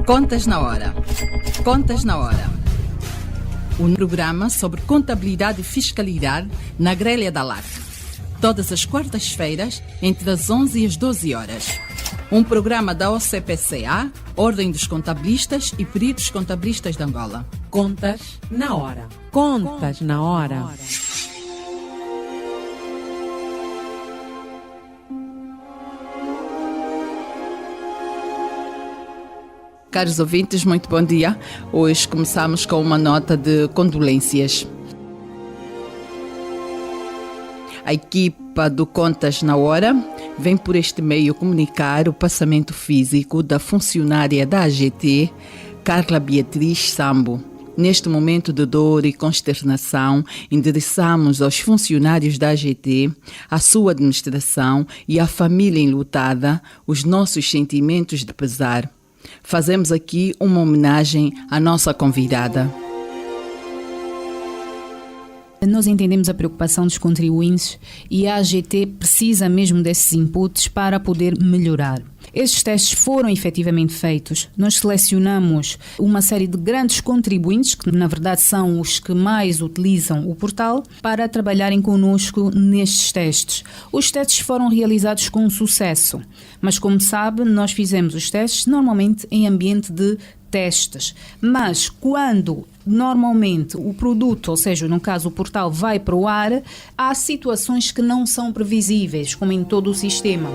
Contas na Hora. Contas na Hora. Um programa sobre contabilidade e fiscalidade na grelha da LAC. Todas as quartas-feiras, entre as 11 e as 12 horas. Um programa da OCPCA, Ordem dos Contabilistas e Peritos Contabilistas de Angola. Contas na Hora. Contas na Hora. Caros ouvintes, muito bom dia. Hoje começamos com uma nota de condolências. A equipa do Contas na Hora vem por este meio comunicar o passamento físico da funcionária da AGT, Carla Beatriz Sambo. Neste momento de dor e consternação, endereçamos aos funcionários da AGT, à sua administração e à família enlutada os nossos sentimentos de pesar. Fazemos aqui uma homenagem à nossa convidada. Nós entendemos a preocupação dos contribuintes e a AGT precisa mesmo desses inputs para poder melhorar. Estes testes foram efetivamente feitos. Nós selecionamos uma série de grandes contribuintes, que na verdade são os que mais utilizam o portal, para trabalharem connosco nestes testes. Os testes foram realizados com sucesso, mas como sabe, nós fizemos os testes normalmente em ambiente de testes, mas quando normalmente o produto, ou seja, no caso o portal, vai para o ar, há situações que não são previsíveis, como em todo o sistema.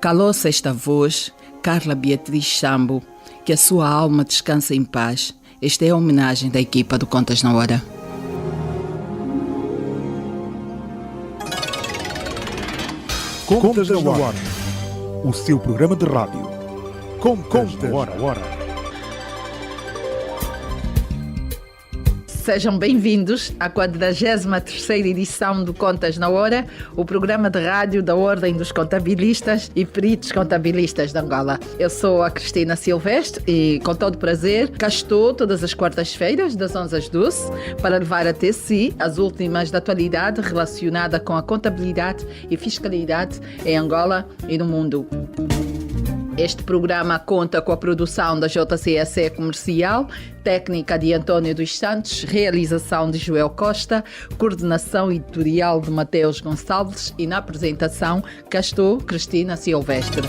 Calou-se esta voz, Carla Beatriz Sambo, que a sua alma descansa em paz. Esta é a homenagem da equipa do Contas na Hora. Contas na Hora, o seu programa de rádio. Contas na Hora. Sejam bem-vindos à 43ª edição do Contas na Hora, o programa de rádio da Ordem dos Contabilistas e Peritos Contabilistas de Angola. Eu sou a Cristina Silvestre e, com todo prazer, cá estou todas as quartas-feiras, das 11 às 12, para levar até si as últimas da atualidade relacionada com a contabilidade e fiscalidade em Angola e no mundo. Este programa conta com a produção da JCSE Comercial, técnica de António dos Santos, realização de Joel Costa, coordenação editorial de Mateus Gonçalves e na apresentação, cá estou, Cristina Silvestre.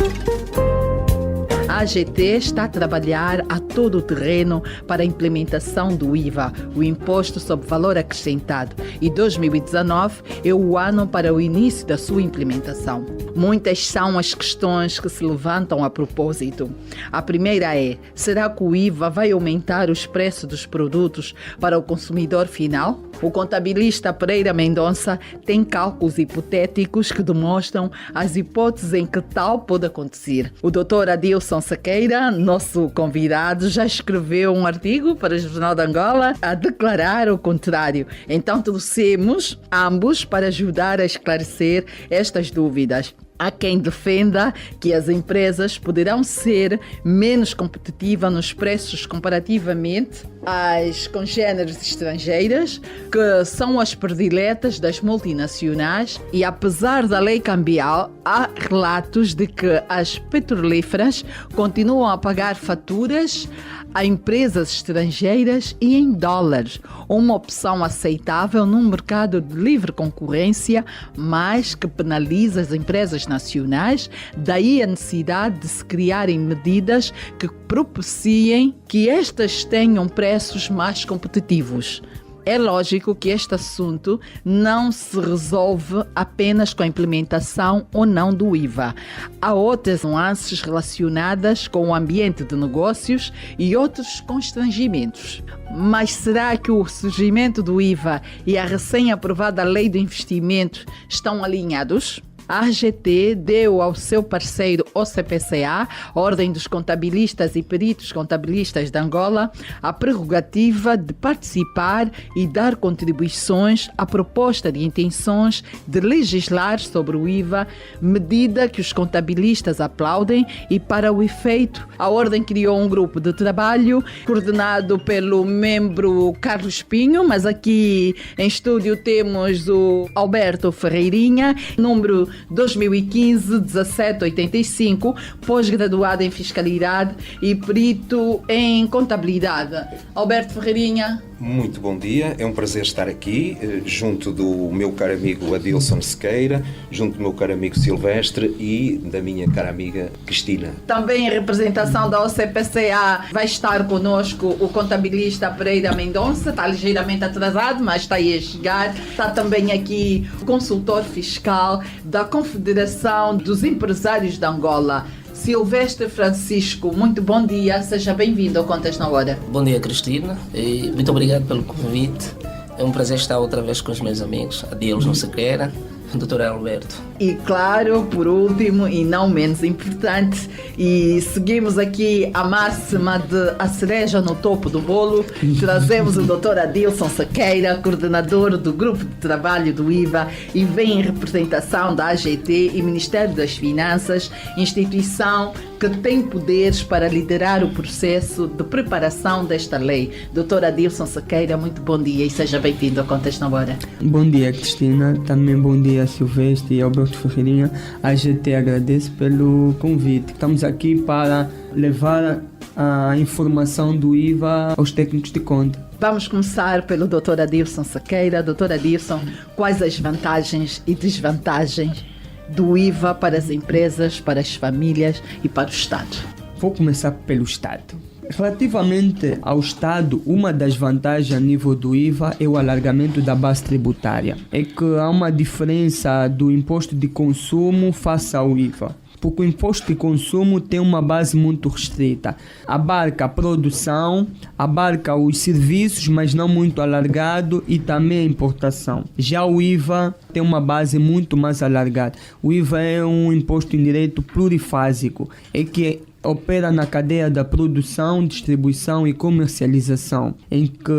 A AGT está a trabalhar a todo o terreno para a implementação do IVA, o Imposto sobre Valor Acrescentado, e 2019 é o ano para o início da sua implementação. Muitas são as questões que se levantam a propósito. A primeira é: será que o IVA vai aumentar os preços dos produtos para o consumidor final? O contabilista Pereira Mendonça tem cálculos hipotéticos que demonstram as hipóteses em que tal pode acontecer. O Dr. Adilson Sequeira, nosso convidado, já escreveu um artigo para o Jornal de Angola a declarar o contrário. Então trouxemos ambos para ajudar a esclarecer estas dúvidas. Há quem defenda que as empresas poderão ser menos competitivas nos preços comparativamente às congêneres estrangeiras, que são as prediletas das multinacionais, e apesar da lei cambial, há relatos de que as petrolíferas continuam a pagar faturas a empresas estrangeiras e em dólares, uma opção aceitável num mercado de livre concorrência, mas que penaliza as empresas nacionais. Daí a necessidade de se criarem medidas que propiciem que estas tenham preços mais competitivos. É lógico que este assunto não se resolve apenas com a implementação ou não do IVA. Há outras nuances relacionadas com o ambiente de negócios e outros constrangimentos. Mas será que o surgimento do IVA e a recém-aprovada Lei do Investimento estão alinhados? A AGT deu ao seu parceiro OCPCA, Ordem dos Contabilistas e Peritos Contabilistas de Angola, a prerrogativa de participar e dar contribuições à proposta de intenções de legislar sobre o IVA, medida que os contabilistas aplaudem, e para o efeito, a Ordem criou um grupo de trabalho coordenado pelo membro Carlos Pinho, mas aqui em estúdio temos o Alberto Ferreirinha, número 2015-1785, 2025, pós-graduado em Fiscalidade e perito em Contabilidade. Alberto Ferreirinha. Muito bom dia, é um prazer estar aqui, junto do meu caro amigo Adilson Sequeira, junto do meu caro amigo Silvestre e da minha cara amiga Cristina. Também em representação da OCPCA vai estar conosco o contabilista Pereira Mendonça, está ligeiramente atrasado, mas está aí a chegar. Está também aqui o consultor fiscal da Confederação dos Empresários de Angola, Silvestre Francisco. Muito bom dia, seja bem-vindo ao Contas na Hora. Bom dia, Cristina, e muito obrigado pelo convite. É um prazer estar outra vez com os meus amigos, Adilson Sequeira, Dr. Alberto. E claro, por último e não menos importante, e seguimos aqui a máxima de a cereja no topo do bolo, trazemos o Dr. Adilson Sequeira, coordenador do Grupo de Trabalho do IVA, e vem em representação da AGT e Ministério das Finanças, instituição que tem poderes para liderar o processo de preparação desta lei. Dr. Adilson Sequeira, muito bom dia e seja bem-vindo ao Contas na Hora. Bom dia, Cristina. Também bom dia, Silvestre e Alberto Ferreirinha. A AGT agradece pelo convite. Estamos aqui para levar a informação do IVA aos técnicos de conta. Vamos começar pelo Dr. Adilson Sequeira. Dr. Adilson, quais as vantagens e desvantagens do IVA para as empresas, para as famílias e para o Estado? Vou começar pelo Estado. Relativamente ao Estado, uma das vantagens a nível do IVA é o alargamento da base tributária. É que há uma diferença do imposto de consumo face ao IVA. Porque o imposto de consumo tem uma base muito restrita. Abarca a produção, abarca os serviços, mas não muito alargado, e também a importação. Já o IVA tem uma base muito mais alargada. O IVA é um imposto indireto plurifásico, é que opera na cadeia da produção, distribuição e comercialização, em que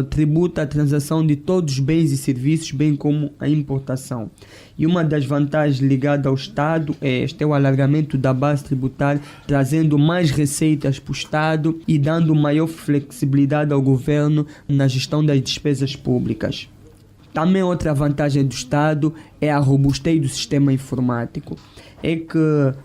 tributa a transação de todos os bens e serviços, bem como a importação. E uma das vantagens ligadas ao Estado é o alargamento da base tributária, trazendo mais receitas para o Estado e dando maior flexibilidade ao governo na gestão das despesas públicas. Também outra vantagem do Estado é a robustez do sistema informático. É que,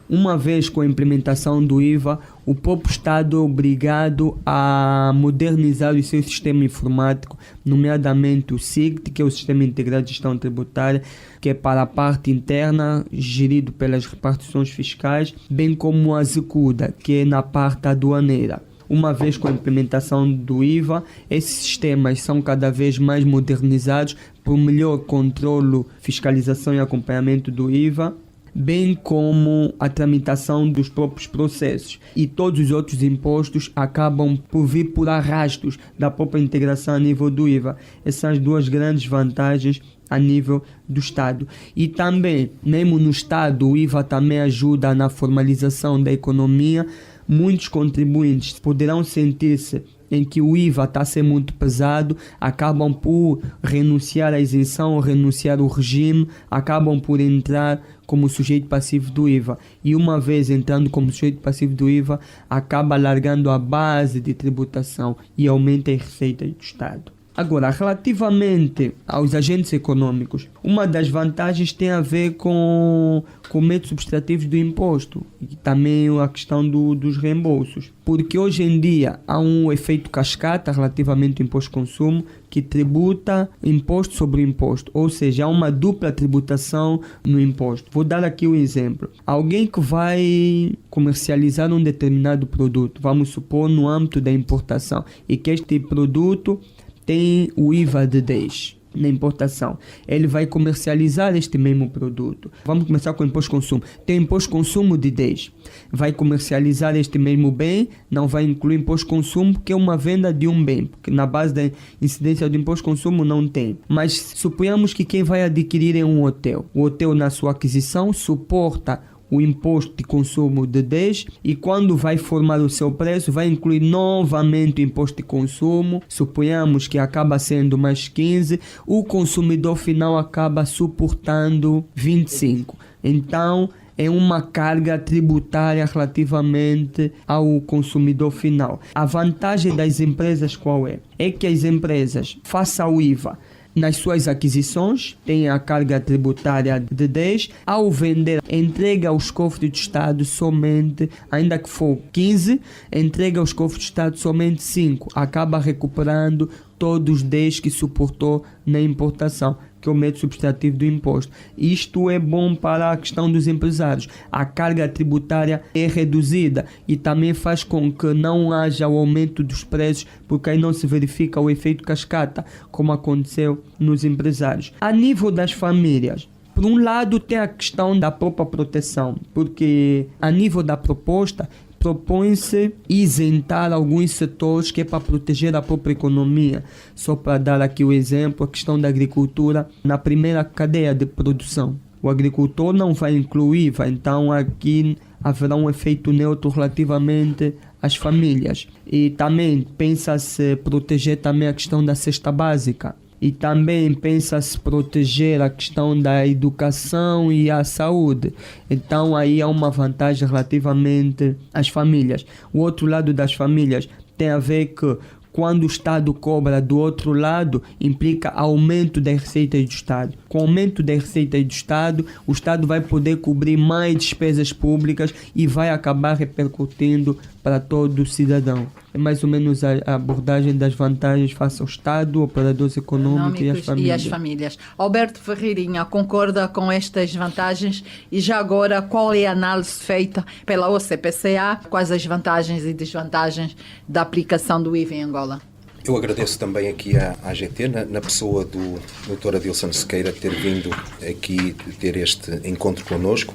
uma vez com a implementação do IVA, o próprio Estado é obrigado a modernizar o seu sistema informático, nomeadamente o SIGT, que é o Sistema Integrado de Gestão Tributária, que é para a parte interna, gerido pelas repartições fiscais, bem como a ZECUDA, que é na parte aduaneira. Uma vez com a implementação do IVA, esses sistemas são cada vez mais modernizados para o melhor controlo, fiscalização e acompanhamento do IVA, bem como a tramitação dos próprios processos. E todos os outros impostos acabam por vir por arrastos da própria integração a nível do IVA. Essas são as duas grandes vantagens a nível do Estado. E também, mesmo no Estado, o IVA também ajuda na formalização da economia. Muitos contribuintes poderão sentir-se em que o IVA está a ser muito pesado, acabam por renunciar à isenção ou renunciar ao regime, acabam por entrar como sujeito passivo do IVA. E uma vez entrando como sujeito passivo do IVA, acaba alargando a base de tributação e aumenta as receitas do Estado. Agora, relativamente aos agentes econômicos, uma das vantagens tem a ver com métodos subtrativos do imposto e também a questão dos reembolsos. Porque hoje em dia há um efeito cascata relativamente ao imposto de consumo que tributa imposto sobre imposto, ou seja, há uma dupla tributação no imposto. Vou dar aqui um exemplo. Alguém que vai comercializar um determinado produto, vamos supor no âmbito da importação, e que este produto tem o IVA de 10 na importação. Ele vai comercializar este mesmo produto. Vamos começar com o imposto de consumo. Tem imposto de consumo de 10. Vai comercializar este mesmo bem, não vai incluir imposto de consumo, porque é uma venda de um bem, porque na base da incidência do imposto de consumo não tem. Mas suponhamos que quem vai adquirir é um hotel. O hotel, na sua aquisição, suporta o imposto de consumo de 10 e quando vai formar o seu preço vai incluir novamente o imposto de consumo, suponhamos que acaba sendo mais 15, o consumidor final acaba suportando 25. Então é uma carga tributária relativamente ao consumidor final. A vantagem das empresas qual é? É que as empresas, face ao IVA, nas suas aquisições, tem a carga tributária de 10%, ao vender, entrega aos cofres do Estado somente, ainda que for 15%, entrega aos cofres do Estado somente 5%, acaba recuperando todos os 10% que suportou na importação, que é o método subtrativo do imposto. Isto é bom para a questão dos empresários. A carga tributária é reduzida e também faz com que não haja o aumento dos preços, porque aí não se verifica o efeito cascata, como aconteceu nos empresários. A nível das famílias, por um lado tem a questão da própria proteção, porque a nível da proposta propõe-se isentar alguns setores que é para proteger a própria economia. Só para dar aqui o exemplo, a questão da agricultura na primeira cadeia de produção. O agricultor não vai incluir, então aqui haverá um efeito neutro relativamente às famílias. E também pensa-se proteger também a questão da cesta básica. E também pensa-se proteger a questão da educação e a saúde. Então aí há uma vantagem relativamente às famílias. O outro lado das famílias tem a ver que quando o Estado cobra do outro lado, implica aumento das receitas do Estado. Com o aumento das receitas do Estado, o Estado vai poder cobrir mais despesas públicas e vai acabar repercutindo para todo o cidadão. É mais ou menos a abordagem das vantagens face ao Estado, operadores econômicos e as famílias. Alberto Ferreirinha concorda com estas vantagens e já agora qual é a análise feita pela OCPCA? Quais as vantagens e desvantagens da aplicação do IVA em Angola? Eu agradeço também aqui à AGT, na pessoa do Dr. Adilson Sequeira, ter vindo aqui ter este encontro connosco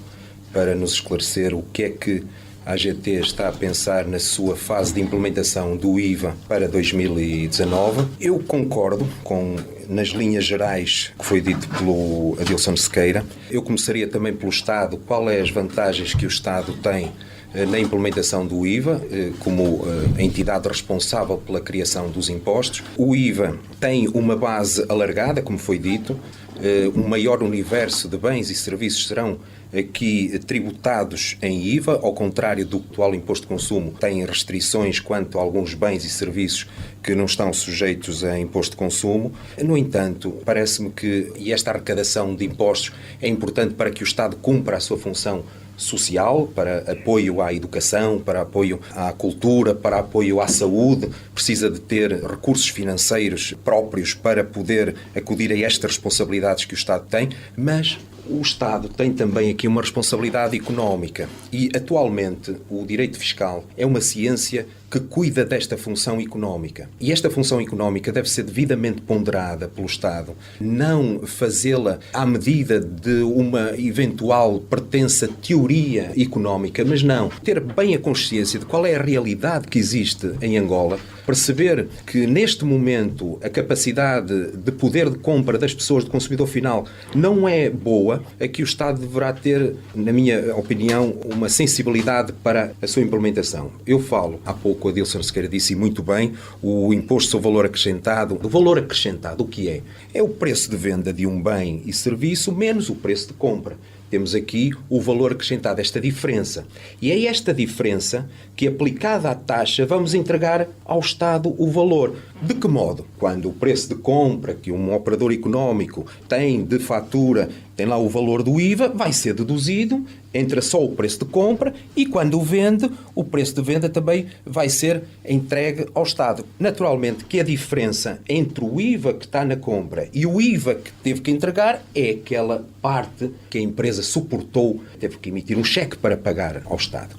para nos esclarecer o que é que a AGT está a pensar na sua fase de implementação do IVA para 2019. Eu concordo nas linhas gerais que foi dito pelo Adilson Sequeira. Eu começaria também pelo Estado. Qual é as vantagens que o Estado tem na implementação do IVA, como a entidade responsável pela criação dos impostos? O IVA tem uma base alargada, como foi dito, um maior universo de bens e serviços serão aqui tributados em IVA, ao contrário do atual imposto de consumo, tem restrições quanto a alguns bens e serviços que não estão sujeitos a imposto de consumo. No entanto, parece-me que esta arrecadação de impostos é importante para que o Estado cumpra a sua função social, para apoio à educação, para apoio à cultura, para apoio à saúde. Precisa de ter recursos financeiros próprios para poder acudir a estas responsabilidades que o Estado tem, mas o Estado tem também aqui uma responsabilidade económica e, atualmente, o direito fiscal é uma ciência que cuida desta função económica. E esta função económica deve ser devidamente ponderada pelo Estado, não fazê-la à medida de uma eventual pretensa teoria económica, mas não, ter bem a consciência de qual é a realidade que existe em Angola, perceber que neste momento a capacidade de poder de compra das pessoas, do consumidor final, não é boa, aqui o Estado deverá ter, na minha opinião, uma sensibilidade para a sua implementação. Eu falo, há pouco o Adilson Sequeira disse muito bem, o imposto sobre valor acrescentado. O valor acrescentado, o que é? É o preço de venda de um bem e serviço menos o preço de compra. Temos aqui o valor acrescentado, esta diferença. E é esta diferença que, aplicada à taxa, vamos entregar ao Estado o valor. De que modo? Quando o preço de compra que um operador económico tem de fatura, tem lá o valor do IVA, vai ser deduzido, entra só o preço de compra e quando o vende, o preço de venda também vai ser entregue ao Estado. Naturalmente que a diferença entre o IVA que está na compra e o IVA que teve que entregar é aquela parte que a empresa suportou, teve que emitir um cheque para pagar ao Estado.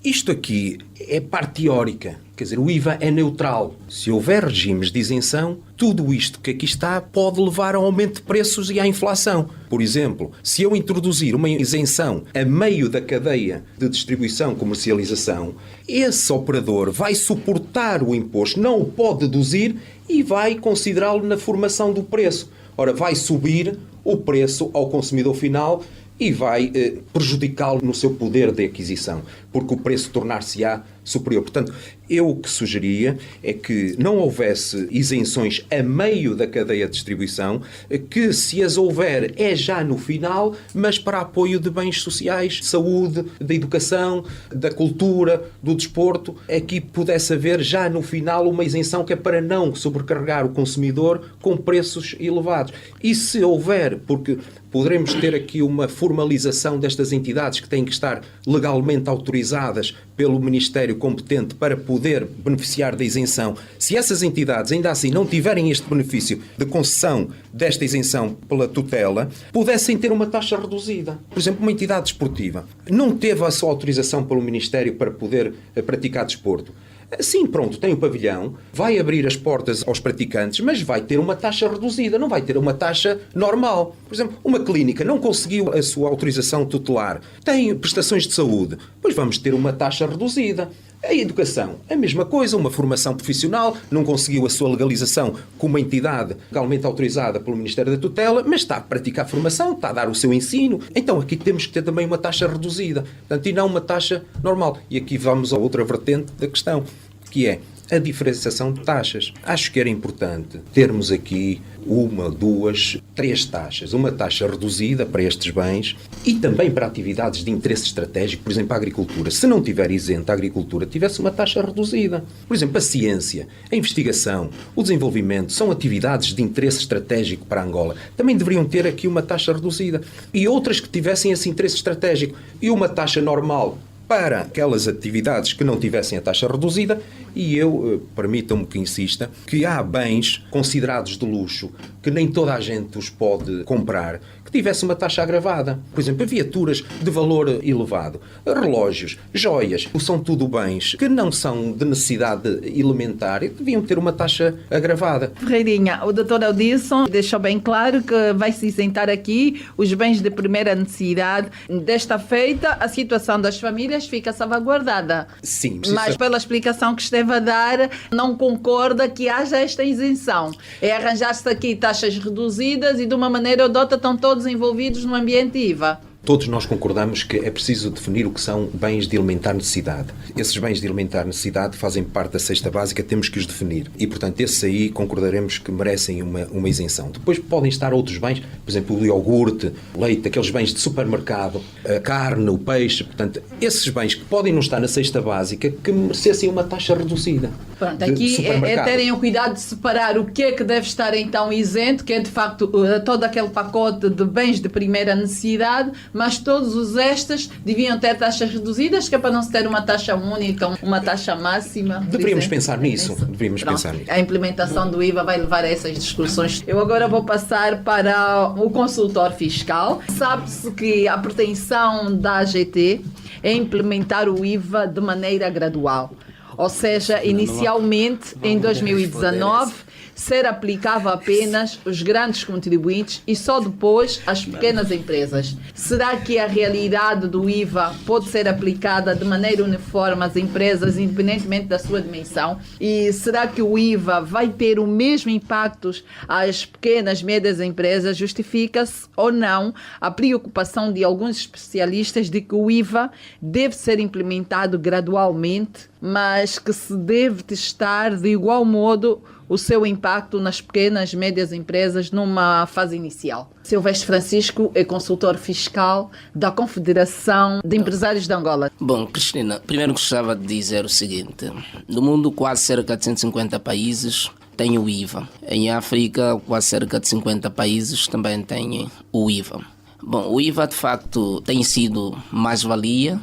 Isto aqui é parte teórica, quer dizer, o IVA é neutral. Se houver regimes de isenção, tudo isto que aqui está pode levar ao aumento de preços e à inflação. Por exemplo, se eu introduzir uma isenção a meio da cadeia de distribuição e comercialização, esse operador vai suportar o imposto, não o pode deduzir e vai considerá-lo na formação do preço. Ora, vai subir o preço ao consumidor final e vai prejudicá-lo no seu poder de aquisição, porque o preço tornar-se-á superior. Portanto, eu o que sugeria é que não houvesse isenções a meio da cadeia de distribuição, que se as houver é já no final, mas para apoio de bens sociais, de saúde, da educação, da cultura, do desporto, aqui pudesse haver já no final uma isenção que é para não sobrecarregar o consumidor com preços elevados. E se houver, porque poderemos ter aqui uma formalização destas entidades que têm que estar legalmente autorizadas pelo Ministério competente para poder beneficiar da isenção. Se essas entidades ainda assim não tiverem este benefício de concessão desta isenção pela tutela, pudessem ter uma taxa reduzida. Por exemplo, uma entidade desportiva não teve a sua autorização pelo Ministério para poder praticar desporto. Sim, pronto, tem o pavilhão, vai abrir as portas aos praticantes, mas vai ter uma taxa reduzida, não vai ter uma taxa normal. Por exemplo, uma clínica não conseguiu a sua autorização tutelar, tem prestações de saúde, pois vamos ter uma taxa reduzida. A educação, a mesma coisa, uma formação profissional, não conseguiu a sua legalização como uma entidade legalmente autorizada pelo Ministério da Tutela, mas está a praticar formação, está a dar o seu ensino. Então aqui temos que ter também uma taxa reduzida, portanto, e não uma taxa normal. E aqui vamos a outra vertente da questão, que é a diferenciação de taxas. Acho que era importante termos aqui 1, 2, 3 taxas. Uma taxa reduzida para estes bens e também para atividades de interesse estratégico, por exemplo, a agricultura. Se não tiver isenta a agricultura, tivesse uma taxa reduzida. Por exemplo, a ciência, a investigação, o desenvolvimento são atividades de interesse estratégico para Angola. Também deveriam ter aqui uma taxa reduzida. E outras que tivessem esse interesse estratégico e uma taxa normal para aquelas atividades que não tivessem a taxa reduzida. E eu, permitam-me que insista, que há bens considerados de luxo que nem toda a gente os pode comprar, que tivesse uma taxa agravada. Por exemplo, viaturas de valor elevado, relógios, joias, são tudo bens que não são de necessidade elementar e deviam ter uma taxa agravada. Ferreirinha, o Dr. Adilson deixou bem claro que vai se isentar aqui os bens de primeira necessidade. Desta feita, a situação das famílias fica salvaguardada. Sim, mas pela explicação que esteve a dar, não concorda que haja esta isenção. É arranjar-se aqui taxas reduzidas e de uma maneira ou de outra estão todos envolvidos no ambiente IVA. Todos nós concordamos que é preciso definir o que são bens de elementar necessidade. Esses bens de elementar necessidade fazem parte da cesta básica, temos que os definir. E, portanto, esses aí concordaremos que merecem uma isenção. Depois podem estar outros bens, por exemplo, o iogurte, leite, aqueles bens de supermercado, a carne, o peixe. Portanto, esses bens que podem não estar na cesta básica, que merecessem uma taxa reduzida. Pronto, aqui é terem o cuidado de separar o que é que deve estar então isento, que é de facto todo aquele pacote de bens de primeira necessidade, mas todos os estes deviam ter taxas reduzidas, que é para não se ter uma taxa única, uma taxa máxima. Deveríamos pensar nisso. Deveríamos pensar nisso. A implementação do IVA vai levar a essas discussões. Eu agora vou passar para o consultor fiscal. Sabe-se que a pretensão da AGT é implementar o IVA de maneira gradual. Ou seja, inicialmente, em 2019, ser aplicável apenas os grandes contribuintes e só depois as pequenas empresas. Será que a realidade do IVA pode ser aplicada de maneira uniforme às empresas, independentemente da sua dimensão? E será que o IVA vai ter o mesmo impacto às pequenas e médias empresas? Justifica-se ou não a preocupação de alguns especialistas de que o IVA deve ser implementado gradualmente, mas que se deve testar de igual modo o seu impacto nas pequenas e médias empresas numa fase inicial. Silvestre Francisco é consultor fiscal da Confederação de Empresários de Angola. Bom, Cristina, primeiro gostava de dizer o seguinte. No mundo, quase cerca de 150 países têm o IVA. Em África, quase cerca de 50 países também têm o IVA. Bom, o IVA, de facto, tem sido mais-valia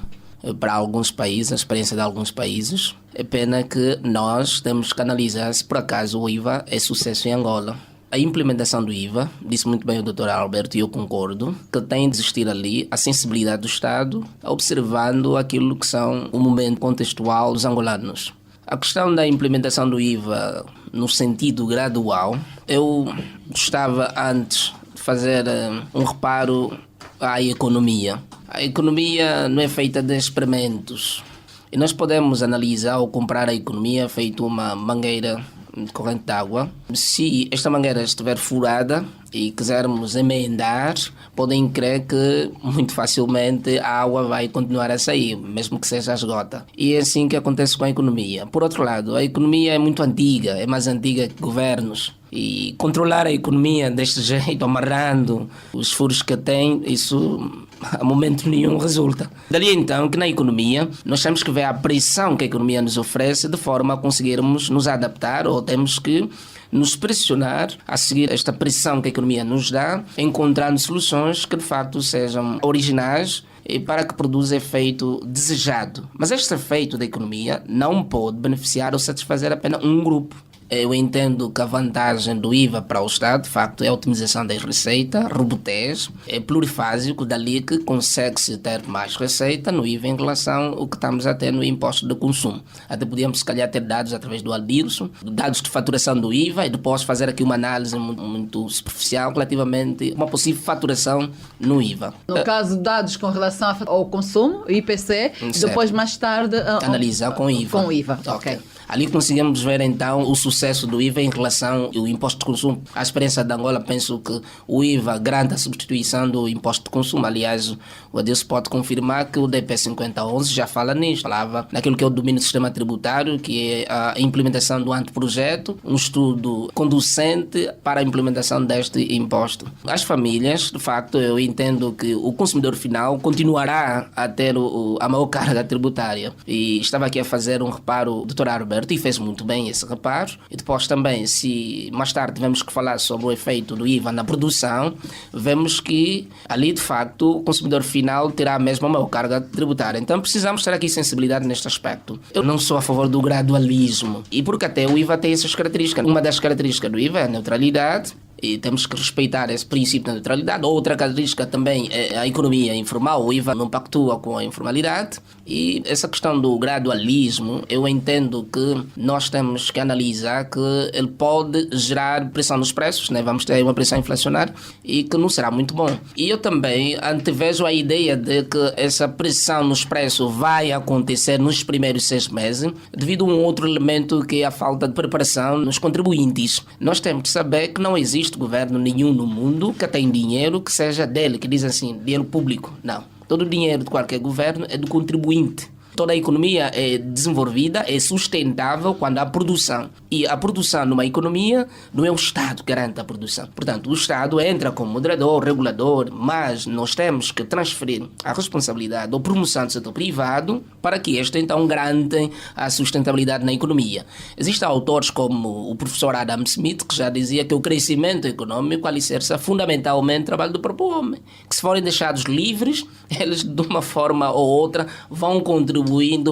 para alguns países, a experiência de alguns países. É pena que nós temos que analisar se por acaso o IVA é sucesso em Angola. A implementação do IVA, disse muito bem o Dr. Alberto e eu concordo, que tem de existir ali a sensibilidade do Estado, observando aquilo que são o momento contextual dos angolanos. A questão da implementação do IVA no sentido gradual, eu gostava antes de fazer um reparo à economia. A economia não é feita de experimentos. E nós podemos analisar ou comparar a economia feito uma mangueira de corrente de água. Se esta mangueira estiver furada e quisermos emendar, podem crer que muito facilmente a água vai continuar a sair, mesmo que seja a esgota. E é assim que acontece com a economia. Por outro lado, a economia é muito antiga, é mais antiga que governos. E controlar a economia deste jeito, amarrando os furos que tem, isso a momento nenhum resulta. Dali então que na economia nós temos que ver a pressão que a economia nos oferece de forma a conseguirmos nos adaptar, ou temos que nos pressionar a seguir esta pressão que a economia nos dá, encontrando soluções que de facto sejam originais e para que produza efeito desejado. Mas este efeito da economia não pode beneficiar ou satisfazer apenas um grupo. Eu entendo que a vantagem do IVA para o Estado, de facto, é a otimização das receitas, robustez, é plurifásico, dali que consegue-se ter mais receita no IVA em relação ao que estamos a ter no imposto de consumo. Até podíamos, se calhar, ter dados através do Aldirson, dados de faturação do IVA, e depois fazer aqui uma análise muito superficial relativamente a uma possível faturação no IVA. No caso, dados com relação ao consumo, IPC, certo. Depois, mais tarde, analisar com IVA. Com IVA, ok. Ali conseguimos ver então o sucesso do IVA em relação ao imposto de consumo. A experiência de Angola, penso que o IVA garante a substituição do imposto de consumo. Aliás, o Adilson pode confirmar que o DP 5011 já fala nisto. Falava naquilo que é o domínio do sistema tributário, que é a implementação do anteprojeto, um estudo conducente para a implementação deste imposto. As famílias, de facto, eu entendo que o consumidor final continuará a ter a maior carga tributária. E estava aqui a fazer um reparo, o Dr. Alberto, e fez muito bem esse reparo. E depois também, se mais tarde tivemos que falar sobre o efeito do IVA na produção, vemos que ali, de facto, o consumidor final terá a mesma maior carga tributária. Então precisamos ter aqui sensibilidade neste aspecto. Eu não sou a favor do gradualismo, e porque até o IVA tem essas características. Uma das características do IVA é a neutralidade, e temos que respeitar esse princípio da neutralidade. Outra característica também é a economia informal. O IVA não pactua com a informalidade. E essa questão do gradualismo, eu entendo que nós temos que analisar que ele pode gerar pressão nos preços, né? Vamos ter uma pressão inflacionária e que não será muito bom. E eu também antevejo a ideia de que essa pressão nos preços vai acontecer nos primeiros 6 meses devido a um outro elemento que é a falta de preparação nos contribuintes. Nós temos que saber que não existe governo nenhum no mundo que tem dinheiro que seja dele, que diz assim, dinheiro público. Não. Todo o dinheiro de qualquer governo é do contribuinte. Toda a economia é desenvolvida, é sustentável quando há produção. E a produção numa economia não é o Estado que garante a produção. Portanto, o Estado entra como moderador, regulador, mas nós temos que transferir a responsabilidade ou promoção do setor privado para que este então garante a sustentabilidade na economia. Existem autores como o professor Adam Smith, que já dizia que o crescimento econômico alicerça fundamentalmente o trabalho do próprio homem, que se forem deixados livres, eles de uma forma ou outra vão contribuindo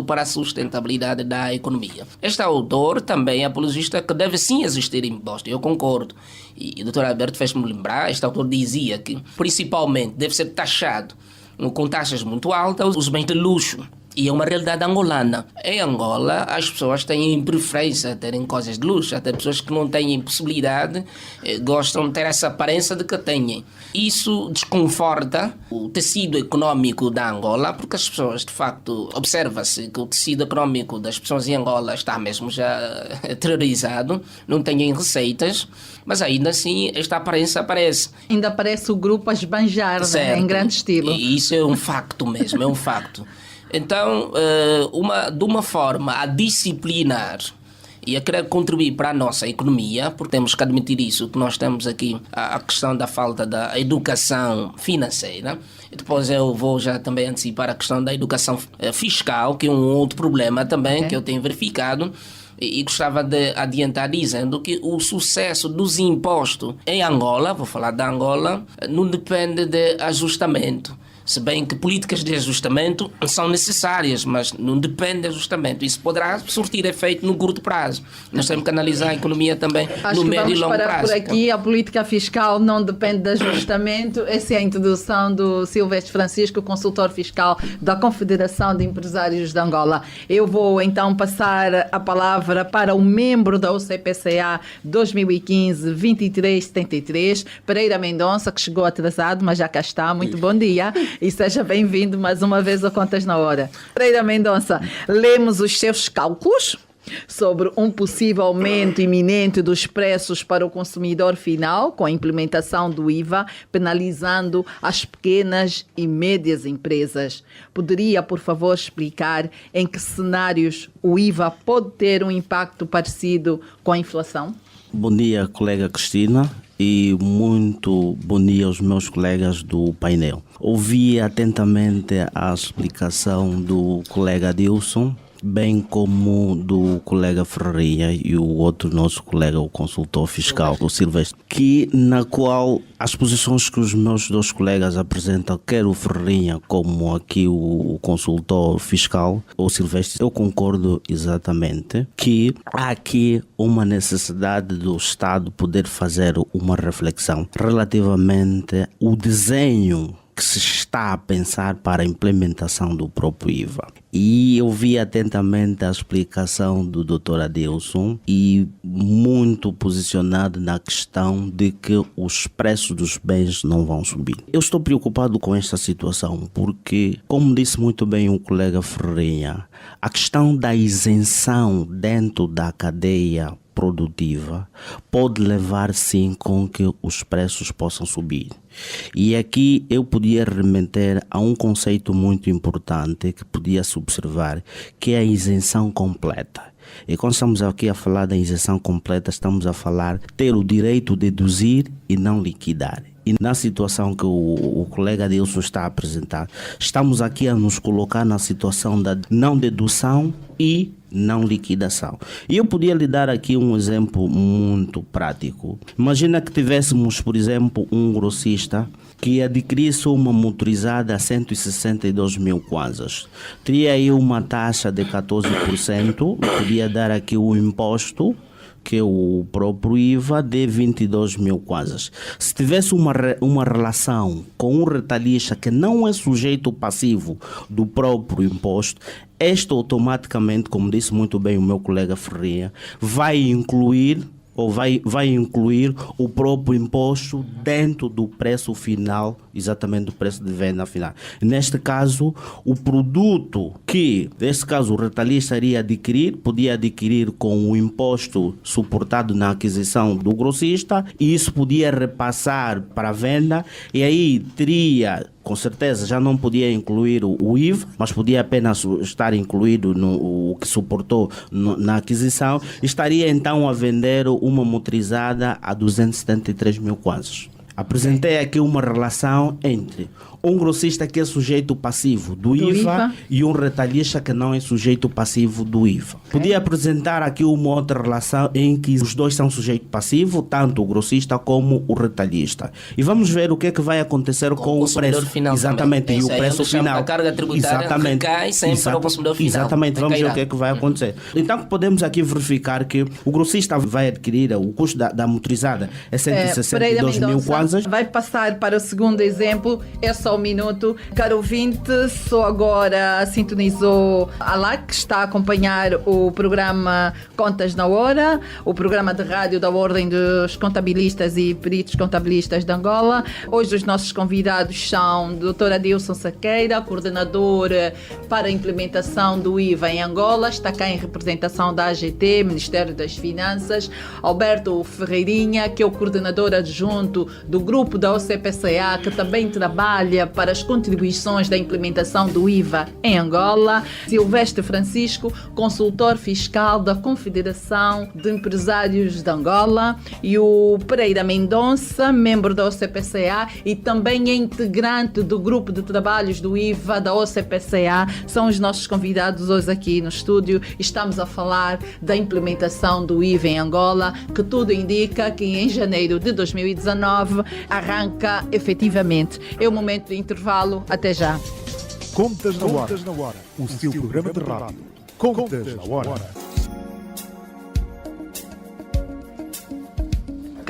para a sustentabilidade da economia. Este autor também é apologista que deve sim existir imposto, eu concordo. E o Dr. Alberto fez-me lembrar, este autor dizia que principalmente deve ser taxado com taxas muito altas os bens de luxo. E é uma realidade angolana. Em Angola, as pessoas têm preferência a terem coisas de luxo. Até pessoas que não têm possibilidade gostam de ter essa aparência de que têm. Isso desconforta o tecido econômico da Angola, porque as pessoas, de facto, observa-se que o tecido econômico das pessoas em Angola está mesmo já terrorizado, não têm receitas, mas ainda assim esta aparência aparece. Ainda aparece o grupo a esbanjar, né? Em grande estilo. E isso é um facto mesmo, é um facto. Então, de uma forma a disciplinar e a querer contribuir para a nossa economia, porque temos que admitir isso, que nós temos aqui a questão da falta da educação financeira. E depois eu vou já também antecipar a questão da educação fiscal, que é um outro problema também que eu tenho verificado. E gostava de adiantar dizendo que o sucesso dos impostos em Angola, vou falar da Angola, não depende de ajustamento. Se bem que políticas de ajustamento são necessárias, mas não depende de ajustamento. Isso poderá surtir efeito no curto prazo. Nós temos que analisar a economia também no médio e longo prazo. Acho que vamos parar por aqui. A política fiscal não depende de ajustamento. Essa é a introdução do Silvestre Francisco, consultor fiscal da Confederação de Empresários de Angola. Eu vou então passar a palavra para o membro da OCPCA 2015-2373, Pereira Mendonça, que chegou atrasado, mas já cá está. Muito bom dia. E seja bem-vindo mais uma vez ao Contas na Hora. Pereira Mendonça, lemos os seus cálculos sobre um possível aumento iminente dos preços para o consumidor final, com a implementação do IVA, penalizando as pequenas e médias empresas. Poderia, por favor, explicar em que cenários o IVA pode ter um impacto parecido com a inflação? Bom dia, colega Cristina, e muito bom dia aos meus colegas do painel. Ouvi atentamente a explicação do colega Adilson, bem como do colega Ferreira e o outro nosso colega, o consultor fiscal, o Silvestre, na qual as posições que os meus dois colegas apresentam, quer o Ferreira como aqui o consultor fiscal, o Silvestre, eu concordo exatamente que há aqui uma necessidade do Estado poder fazer uma reflexão relativamente ao desenho que se está a pensar para a implementação do próprio IVA. E eu vi atentamente a explicação do Dr. Adilson e muito posicionado na questão de que os preços dos bens não vão subir. Eu estou preocupado com esta situação porque, como disse muito bem o colega Ferreira, a questão da isenção dentro da cadeia produtiva pode levar sim com que os preços possam subir. E aqui eu podia remeter a um conceito muito importante que podia-se observar, que é a isenção completa. E quando estamos aqui a falar da isenção completa, estamos a falar ter o direito de deduzir e não liquidar. E na situação que o colega Adilson está a apresentar, estamos aqui a nos colocar na situação da não dedução e não liquidação. E eu podia lhe dar aqui um exemplo muito prático. Imagina que tivéssemos, por exemplo, um grossista que adquirisse uma motorizada a 162 mil kwanzas. Teria aí uma taxa de 14%, podia dar aqui o imposto, que é o próprio IVA, de 22 mil kwanzas. Se tivesse uma relação com um retalhista que não é sujeito passivo do próprio imposto, este automaticamente, como disse muito bem o meu colega Ferreira, vai incluir o próprio imposto dentro do preço final, exatamente do preço de venda final. Neste caso, o produto que, neste caso, o retalhista iria adquirir, podia adquirir com o imposto suportado na aquisição do grossista, e isso podia repassar para a venda, e aí teria, com certeza, já não podia incluir o IVA, mas podia apenas estar incluído no que suportou na aquisição. Estaria então a vender uma motorizada a 273 mil kwanzas. Apresentei aqui uma relação entre um grossista que é sujeito passivo do IVA e um retalhista que não é sujeito passivo do IVA. Podia apresentar aqui uma outra relação em que os dois são sujeito passivo, tanto o grossista como o retalhista. E vamos ver o que é que vai acontecer com o preço final. Exatamente, e o preço final. A carga tributária recai sempre para o consumidor final. Exatamente, vamos ver o que é que vai acontecer. Então podemos aqui verificar que o grossista vai adquirir, o custo da motorizada é 162 mil kwanzas. Vai passar para o segundo exemplo, é só um minuto. Caro ouvinte, só agora sintonizou a LAC, está a acompanhar o programa Contas na Hora, o programa de rádio da Ordem dos Contabilistas e Peritos Contabilistas de Angola. Hoje os nossos convidados são o Dr. Adilson Sequeira, coordenador para a implementação do IVA em Angola, está cá em representação da AGT, Ministério das Finanças, Alberto Ferreirinha, que é o coordenador adjunto do grupo da OCPCA, que também trabalha para as contribuições da implementação do IVA em Angola, Silvestre Francisco, consultor fiscal da Confederação de Empresários de Angola, e o Pereira Mendonça, membro da OCPCA e também é integrante do grupo de trabalhos do IVA da OCPCA, são os nossos convidados hoje aqui no estúdio. Estamos a falar da implementação do IVA em Angola, que tudo indica que em janeiro de 2019 arranca efetivamente. É o momento de intervalo. Até já. Contas na Hora, o seu programa de rádio. Contas na Hora.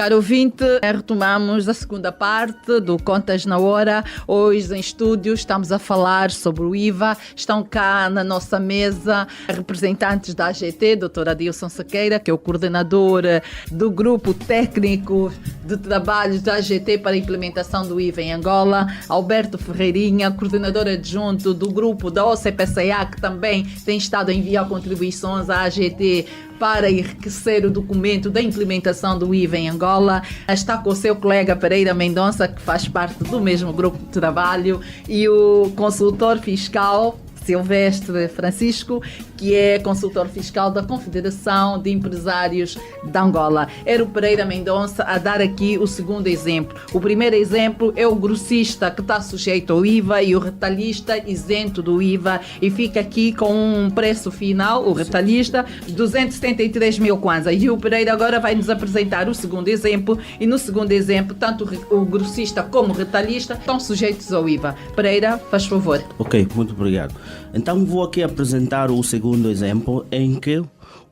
Caro ouvinte, retomamos a segunda parte do Contas na Hora. Hoje em estúdio estamos a falar sobre o IVA. Estão cá na nossa mesa representantes da AGT, Dr. Adilson Sequeira, que é o coordenador do grupo técnico de trabalhos da AGT para a implementação do IVA em Angola, Alberto Ferreirinha, coordenador adjunto do grupo da OCPCA, que também tem estado a enviar contribuições à AGT para enriquecer o documento da implementação do IVA em Angola. Está com o seu colega Pereira Mendonça, que faz parte do mesmo grupo de trabalho, e o consultor fiscal Silvestre Francisco, que é consultor fiscal da Confederação de Empresários de Angola. Era o Pereira Mendonça a dar aqui o segundo exemplo. O primeiro exemplo é o grossista que está sujeito ao IVA e o retalhista isento do IVA, e fica aqui com um preço final, o retalhista, 273 mil kwanza. E o Pereira agora vai nos apresentar o segundo exemplo, e no segundo exemplo, tanto o grossista como o retalhista estão sujeitos ao IVA. Pereira, faz favor. Ok, muito obrigado. Então vou aqui apresentar o segundo exemplo em que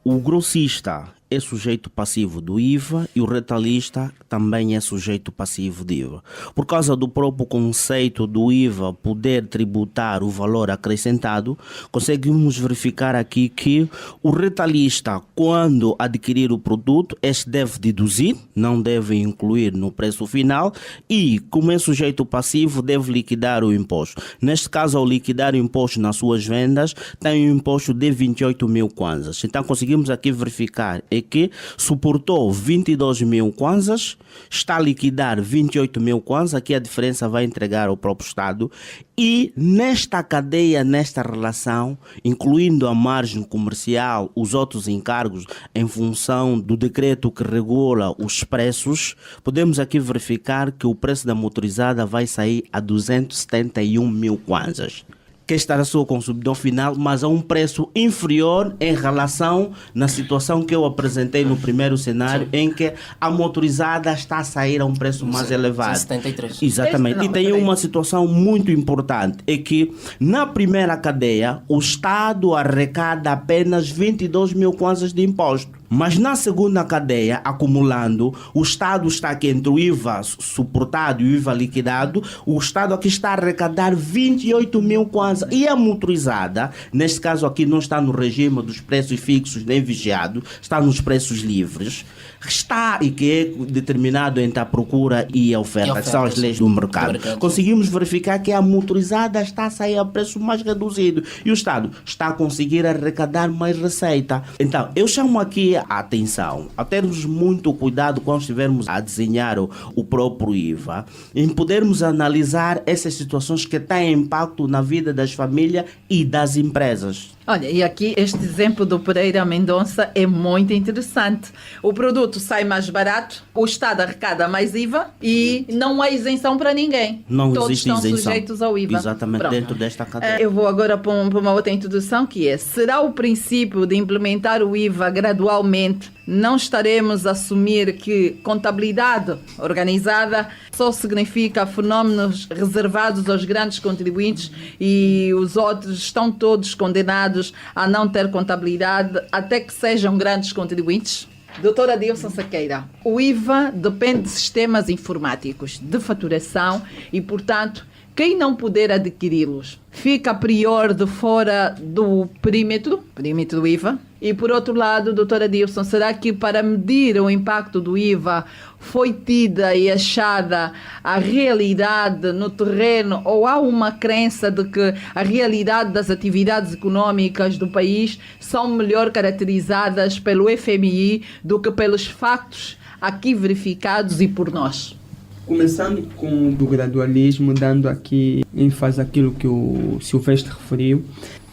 o grossista é sujeito passivo do IVA e o retalhista também é sujeito passivo de IVA. Por causa do próprio conceito do IVA poder tributar o valor acrescentado, conseguimos verificar aqui que o retalhista, quando adquirir o produto, este deve deduzir, não deve incluir no preço final, e, como é sujeito passivo, deve liquidar o imposto. Neste caso, ao liquidar o imposto nas suas vendas, tem um imposto de 28 mil kwanzas. Então, conseguimos aqui verificar que suportou 22 mil kwanzas, está a liquidar 28 mil kwanzas, aqui a diferença vai entregar ao próprio Estado, e nesta cadeia, nesta relação, incluindo a margem comercial, os outros encargos em função do decreto que regula os preços, podemos aqui verificar que o preço da motorizada vai sair a 271 mil kwanzas. Que estará ao consumidor final, mas a um preço inferior em relação na situação que eu apresentei no primeiro cenário, em que a motorizada está a sair a um preço mais elevado. 73. Exatamente. E tem uma situação muito importante, é que na primeira cadeia o Estado arrecada apenas 22 mil kwanzas de imposto. Mas na segunda cadeia, acumulando, o Estado está aqui entre o IVA suportado e o IVA liquidado, o Estado aqui está a arrecadar 28 mil kwanzas. E a motorizada, neste caso aqui não está no regime dos preços fixos nem vigiado, está nos preços livres, está e que é determinado entre a procura e a oferta, que são as leis do mercado. Conseguimos verificar que a motorizada está a sair a preço mais reduzido e o Estado está a conseguir arrecadar mais receita. Então, eu chamo aqui a atenção a termos muito cuidado quando estivermos a desenhar o próprio IVA, em podermos analisar essas situações que têm impacto na vida das famílias e das empresas. Olha, e aqui este exemplo do Pereira Mendonça é muito interessante. O produto sai mais barato, o Estado arrecada mais IVA e não há isenção para ninguém. Não Todos existe estão isenção. sujeitos ao IVA. Exatamente. Pronto. Dentro desta cadeia. Eu vou agora para uma outra introdução, que é: será o princípio de implementar o IVA gradualmente? Não estaremos a assumir que contabilidade organizada só significa fenómenos reservados aos grandes contribuintes e os outros estão todos condenados a não ter contabilidade até que sejam grandes contribuintes? Doutora Adilson Sequeira, o IVA depende de sistemas informáticos de faturação e, portanto, quem não puder adquiri-los fica a priori de fora do perímetro do IVA. E, por outro lado, doutora Adilson, será que para medir o impacto do IVA foi tida e achada a realidade no terreno, ou há uma crença de que a realidade das atividades económicas do país são melhor caracterizadas pelo FMI do que pelos factos aqui verificados e por nós? Começando com o gradualismo, dando aqui ênfase àquilo que o Silvestre referiu,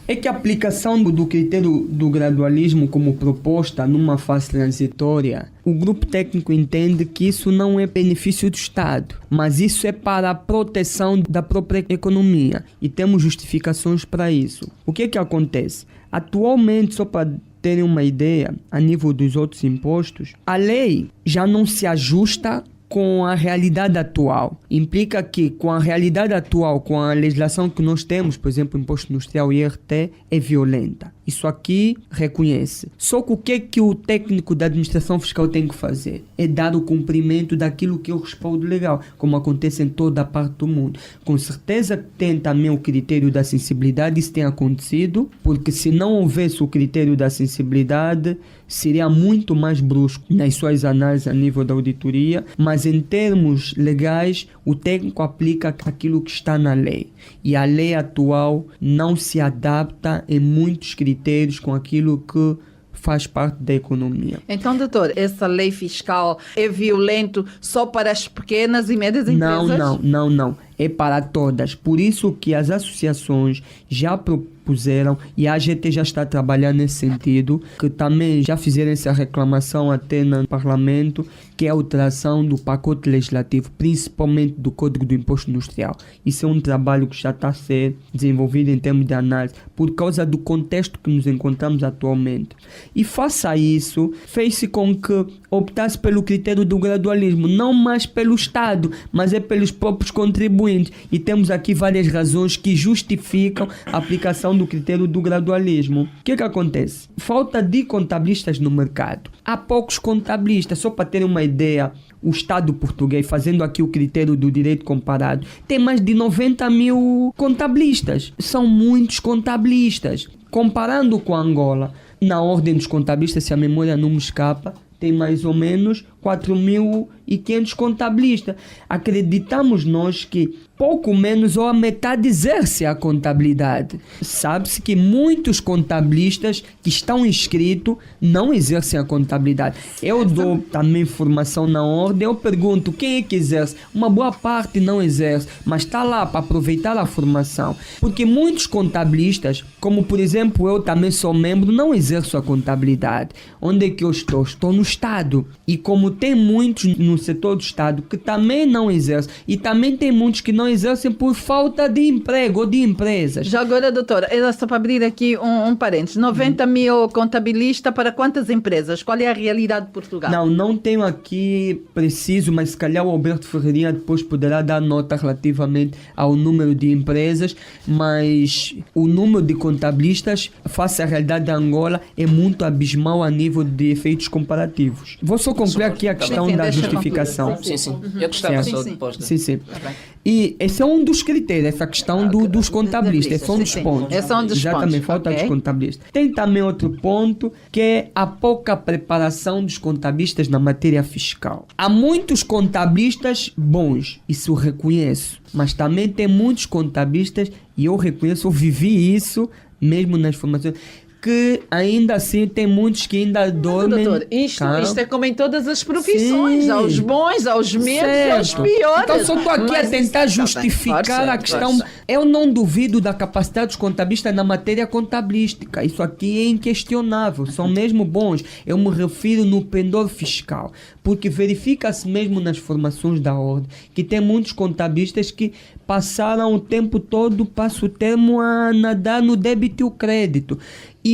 é que a aplicação do critério do gradualismo como proposta numa fase transitória, o grupo técnico entende que isso não é benefício do Estado, mas isso é para a proteção da própria economia e temos justificações para isso. O que é que acontece? Atualmente, só para terem uma ideia, a nível dos outros impostos, a lei já não se ajusta com a realidade atual. Implica que com a realidade atual, com a legislação que nós temos, por exemplo, o Imposto Industrial e IRT, é violenta. Isso aqui reconhece. Só que o que o técnico da administração fiscal tem que fazer? É dar o cumprimento daquilo que é o respaldo legal, como acontece em toda a parte do mundo. Com certeza tem também o critério da sensibilidade, isso tem acontecido, porque se não houvesse o critério da sensibilidade, seria muito mais brusco nas suas análises a nível da auditoria, mas em termos legais, o técnico aplica aquilo que está na lei. E a lei atual não se adapta em muitos critérios com aquilo que faz parte da economia. Então, doutor, essa lei fiscal é violento só para as pequenas e médias empresas? Não. É para todas. Por isso que as associações já propuseram, e a AGT já está trabalhando nesse sentido, que também já fizeram essa reclamação até no Parlamento, que é a alteração do pacote legislativo, principalmente do Código do Imposto Industrial. Isso é um trabalho que já está a ser desenvolvido em termos de análise, por causa do contexto que nos encontramos atualmente. E face a isso, fez-se com que optasse pelo critério do gradualismo, não mais pelo Estado, mas é pelos próprios contribuintes. E temos aqui várias razões que justificam a aplicação do critério do gradualismo. O que acontece? Falta de contabilistas no mercado. Há poucos contabilistas. Só para terem uma ideia, o Estado português, fazendo aqui o critério do direito comparado, tem mais de 90 mil contabilistas. São muitos contabilistas. Comparando com Angola, na ordem dos contabilistas, se a memória não me escapa, tem mais ou menos 4.500 contabilistas. Acreditamos nós que pouco menos ou a metade exerce a contabilidade. Sabe-se que muitos contabilistas que estão inscritos não exercem a contabilidade. Eu dou também formação na ordem, eu pergunto quem é que exerce. Uma boa parte não exerce, mas está lá para aproveitar a formação. Porque muitos contabilistas, como por exemplo eu também sou membro, não exerço a contabilidade. Onde é que eu estou? Estou no Estado. E como tem muitos no setor do Estado que também não exercem, e também tem muitos que não exercem por falta de emprego ou de empresas. Já agora, doutora, era só para abrir aqui um parênteses. 90 mil contabilistas para quantas empresas? Qual é a realidade de Portugal? Não tenho aqui preciso, mas se calhar o Alberto Ferreirinha depois poderá dar nota relativamente ao número de empresas, mas o número de contabilistas face à realidade de Angola é muito abismal a nível de efeitos comparativos. Vou só concluir aqui a questão da justificação. Sim. Eu gostava só depois. Sim. E esse é um dos critérios, essa questão dos contabilistas. Esse é um dos pontos. Exatamente, falta dos contabilistas. Tem também outro ponto, que é a pouca preparação dos contabilistas na matéria fiscal. Há muitos contabilistas bons, isso eu reconheço, mas também tem muitos contabilistas, e eu reconheço, eu vivi isso mesmo nas formações, que ainda assim tem muitos que ainda dormem. Doutor, isto é como em todas as profissões. Sim. Aos bons, aos menos, aos piores. Então só estou aqui a tentar justificar a questão. Eu não duvido da capacidade dos contabilistas na matéria contabilística. Isso aqui é inquestionável. São mesmo bons. Eu me refiro no pendor fiscal. Porque verifica-se mesmo nas formações da ordem que tem muitos contabilistas que passaram o tempo todo, passo o termo, a nadar no débito e o crédito.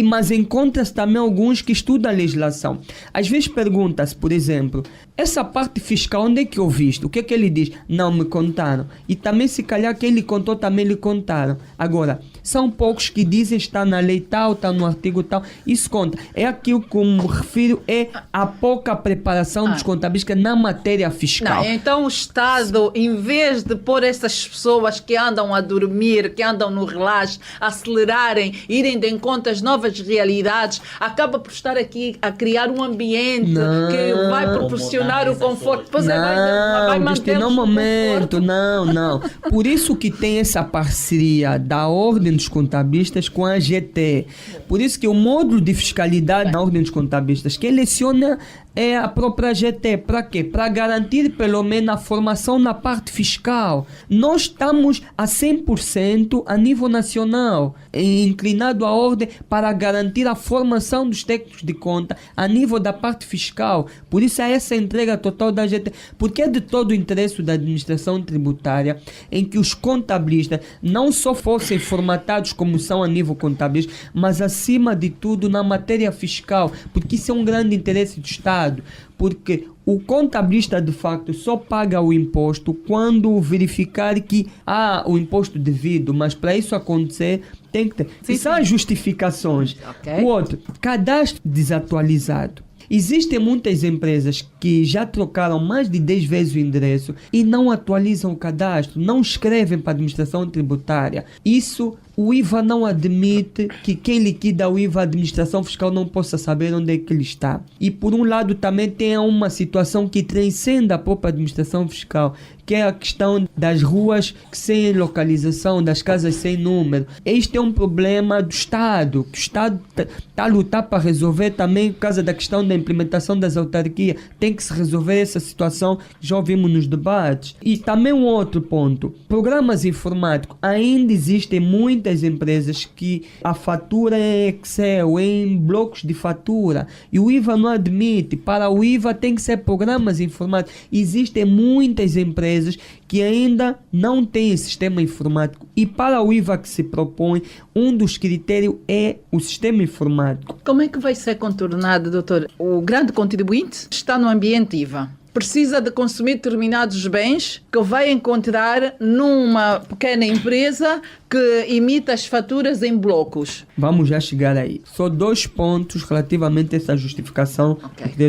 Mas encontra-se também alguns que estudam a legislação. Às vezes pergunta-se, por exemplo, essa parte fiscal, onde é que eu visto? O que é que ele diz? Não me contaram. E também, se calhar, quem lhe contou também lhe contaram. Agora, são poucos que dizem está na lei tal, está no artigo tal. Isso conta. É aquilo que eu me refiro, é a pouca preparação dos contabilistas na matéria fiscal. Não, então o Estado, em vez de pôr essas pessoas que andam a dormir, que andam no relaxo, acelerarem, irem de encontro às novas realidades, acaba por estar aqui a criar um ambiente que vai proporcionar o conforto. Pois vai manter no momento. Não. Por isso que tem essa parceria da Ordem dos Contabilistas com a AGT. Por isso que o módulo de fiscalidade da Ordem dos Contabilistas, quem leciona é a própria AGT. Para quê? Para garantir pelo menos a formação na parte fiscal. Nós estamos a 100% a nível nacional, inclinado à ordem para garantir a formação dos técnicos de conta a nível da parte fiscal. Por isso é essa entrega total da AGT. Porque é de todo o interesse da administração tributária em que os contabilistas não só fossem formados tratados como são a nível contabilístico, mas acima de tudo na matéria fiscal, porque isso é um grande interesse do Estado, porque o contabilista de facto só paga o imposto quando verificar que há o imposto devido, mas para isso acontecer tem que ter. Sim, são as justificações. Ok. O outro, cadastro desatualizado. Existem muitas empresas que já trocaram mais de 10 vezes o endereço e não atualizam o cadastro, não escrevem para a administração tributária. Isso o IVA não admite que quem liquida o IVA, a administração fiscal, não possa saber onde é que ele está. E por um lado também tem uma situação que transcende a própria administração fiscal, que é a questão das ruas sem localização, das casas sem número. Este é um problema do Estado, que o Estado está a lutar para resolver também por causa da questão da implementação das autarquias. Tem que se resolver essa situação, que já ouvimos nos debates. E também um outro ponto, programas informáticos. Ainda existem muitas empresas que a fatura é Excel, em blocos de fatura, e o IVA não admite. Para o IVA tem que ser programas informáticos. Existem muitas empresas que ainda não têm sistema informático, e para o IVA que se propõe, um dos critérios é o sistema informático. Como é que vai ser contornado, doutor? O grande contribuinte está no ambiente IVA. Precisa de consumir determinados bens que vai encontrar numa pequena empresa que imita as faturas em blocos. Vamos já chegar aí. Só 2 pontos relativamente a essa justificação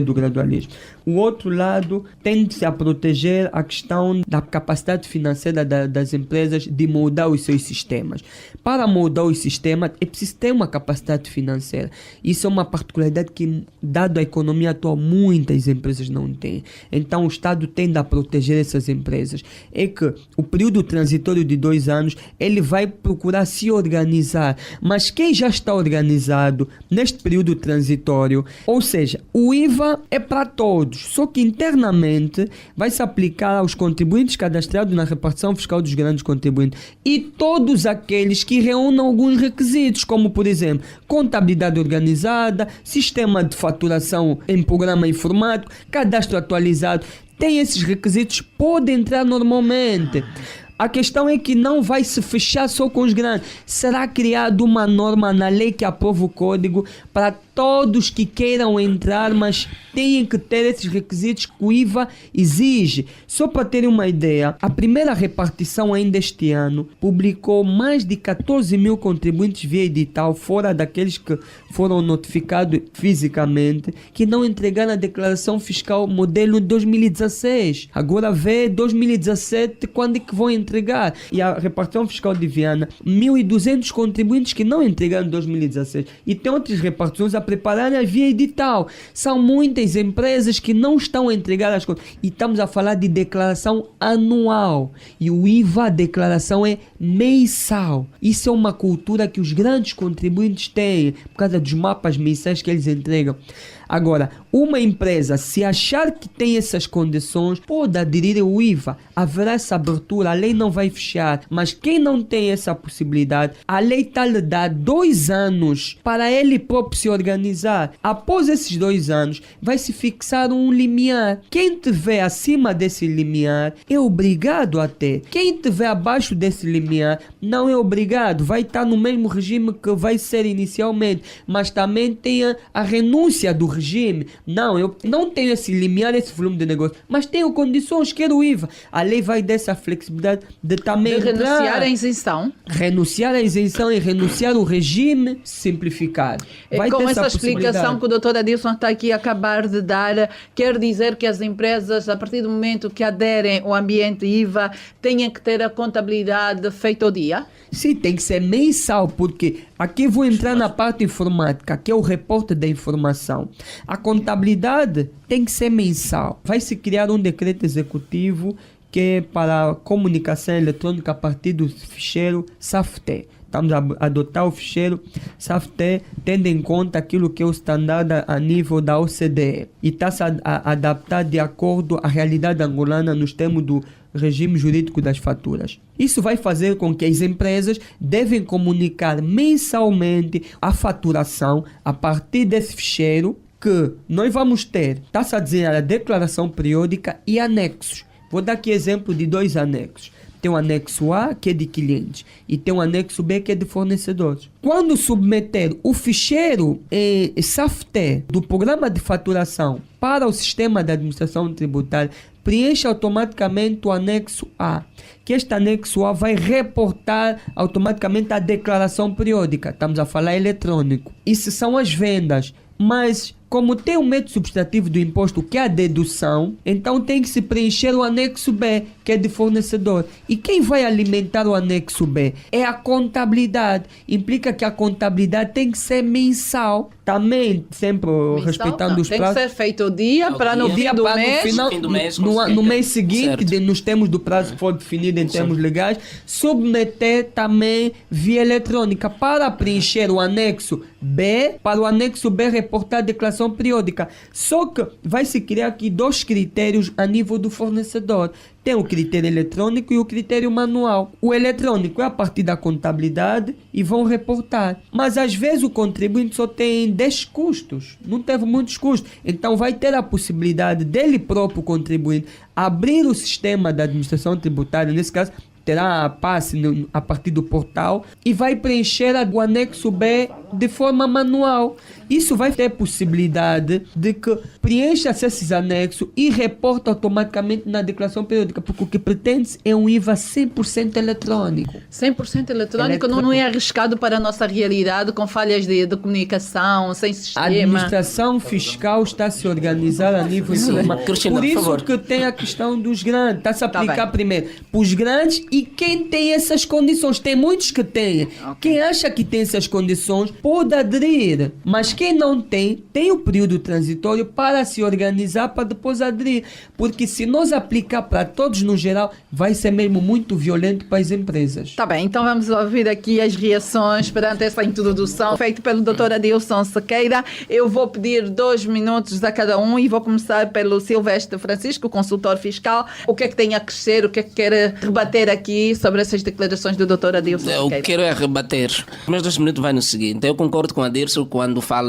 do gradualismo. O outro lado tende-se a proteger a questão da capacidade financeira das empresas de moldar os seus sistemas. Para moldar os sistemas é preciso ter uma capacidade financeira. Isso é uma particularidade que, dado a economia atual, muitas empresas não têm. Então o Estado tende a proteger essas empresas. É que o período transitório de 2 anos, ele vai procurar se organizar. Mas quem já está organizado neste período transitório, ou seja, o IVA é para todos, só que internamente vai se aplicar aos contribuintes cadastrados na repartição fiscal dos grandes contribuintes e todos aqueles que reúnam alguns requisitos, como por exemplo, contabilidade organizada, sistema de faturação em programa informático, cadastro atualizado. Tem esses requisitos, pode entrar normalmente. A questão é que não vai se fechar só com os grandes. Será criada uma norma na lei que aprova o código para todos que queiram entrar, mas têm que ter esses requisitos que o IVA exige. Só para terem uma ideia, a primeira repartição ainda este ano publicou mais de 14 mil contribuintes via edital, fora daqueles que foram notificados fisicamente, que não entregaram a declaração fiscal modelo 2016. Agora vê 2017 quando é que vão entregar. E a repartição fiscal de Viana, 1.200 contribuintes que não entregaram em 2016. E tem outras repartições a preparar a via edital. São muitas empresas que não estão a entregar as contas. E estamos a falar de declaração anual. E o IVA, a declaração é mensal. Isso é uma cultura que os grandes contribuintes têm, por causa dos mapas mensais que eles entregam. Agora, uma empresa, se achar que tem essas condições, pode aderir ao IVA. Haverá essa abertura, a lei não vai fechar. Mas quem não tem essa possibilidade, a lei está-lhe dá 2 anos para ele próprio se organizar. Após esses 2 anos, vai se fixar um limiar. Quem tiver acima desse limiar é obrigado a ter. Quem tiver abaixo desse limiar não é obrigado. Vai estar no mesmo regime que vai ser inicialmente. Mas também tem a renúncia do regime. Não, eu não tenho esse limiar, esse volume de negócio, mas tenho condições, quero o IVA. A lei vai dessa flexibilidade de também renunciar à isenção. Renunciar à isenção e renunciar ao regime simplificado. Vai com ter essa explicação que o Dr. Adilson está aqui a acabar de dar, quer dizer que as empresas, a partir do momento que aderem ao ambiente IVA, têm que ter a contabilidade feita ao dia? Sim, tem que ser mensal, porque aqui vou entrar na parte informática, que é o reporte da informação. A contabilidade tem que ser mensal. Vai se criar um decreto executivo que é para a comunicação eletrônica a partir do ficheiro SAFTE. Estamos a adotar o ficheiro SAFTE tendo em conta aquilo que é o standard a nível da OCDE e está-se a adaptar de acordo à realidade angolana nos termos do regime jurídico das faturas. Isso vai fazer com que as empresas devem comunicar mensalmente a faturação a partir desse ficheiro que nós vamos ter, está-se a dizer, a declaração periódica e anexos. Vou dar aqui exemplo de 2 anexos. tem o anexo A, que é de clientes, e tem o anexo B, que é de fornecedores. Quando submeter o ficheiro SAFTE do programa de faturação para o sistema de administração tributária, preenche automaticamente o anexo A, que este anexo A vai reportar automaticamente a declaração periódica. Estamos a falar eletrônico. Isso são as vendas. Mas, como tem um método subtrativo do imposto, que é a dedução, então tem que se preencher o anexo B, que é de fornecedor. E quem vai alimentar o anexo B? É a contabilidade. Implica que a contabilidade tem que ser mensal. Também, sempre respeitando os prazos. Tem que ser feito o dia, para no dia do mês, no mês seguinte, nos termos do prazo que for definido em termos legais, submeter também via eletrônica para preencher o anexo B, para o anexo B reportar a declaração periódica. Só que vai se criar aqui 2 critérios a nível do fornecedor. Tem o critério eletrônico e o critério manual. O eletrônico é a partir da contabilidade e vão reportar. Mas às vezes o contribuinte só tem 10 custos, não teve muitos custos. Então vai ter a possibilidade dele próprio contribuinte abrir o sistema da administração tributária, nesse caso terá passe a partir do portal e vai preencher o anexo B de forma manual. Isso vai ter possibilidade de que preencha esses anexos e reporta automaticamente na declaração periódica, porque o que pretende é um IVA 100% eletrônico. 100% eletrônico não é arriscado para a nossa realidade, com falhas de comunicação, sem sistema. A administração fiscal está a se organizar a nível internacional. Cristina, por isso por favor. que tem a questão dos grandes. Está a se aplicar primeiro para os grandes e quem tem essas condições. Tem muitos que têm. Okay. Quem acha que tem essas condições pode aderir, mas quem não tem o período transitório para se organizar para depois aderir, porque se nós aplicar para todos no geral, vai ser mesmo muito violento para as empresas. Tá bem, então vamos ouvir aqui as reações perante essa introdução feita pelo Dr. Adilson Sequeira. Eu vou pedir 2 minutos a cada um e vou começar pelo Silvestre Francisco, consultor fiscal. O que é que tem a crescer, o que é que quer rebater aqui sobre essas declarações do Dr. Adilson Sequeira? Eu quero rebater. Os meus 2 minutos vai no seguinte. Eu concordo com a Adilson quando fala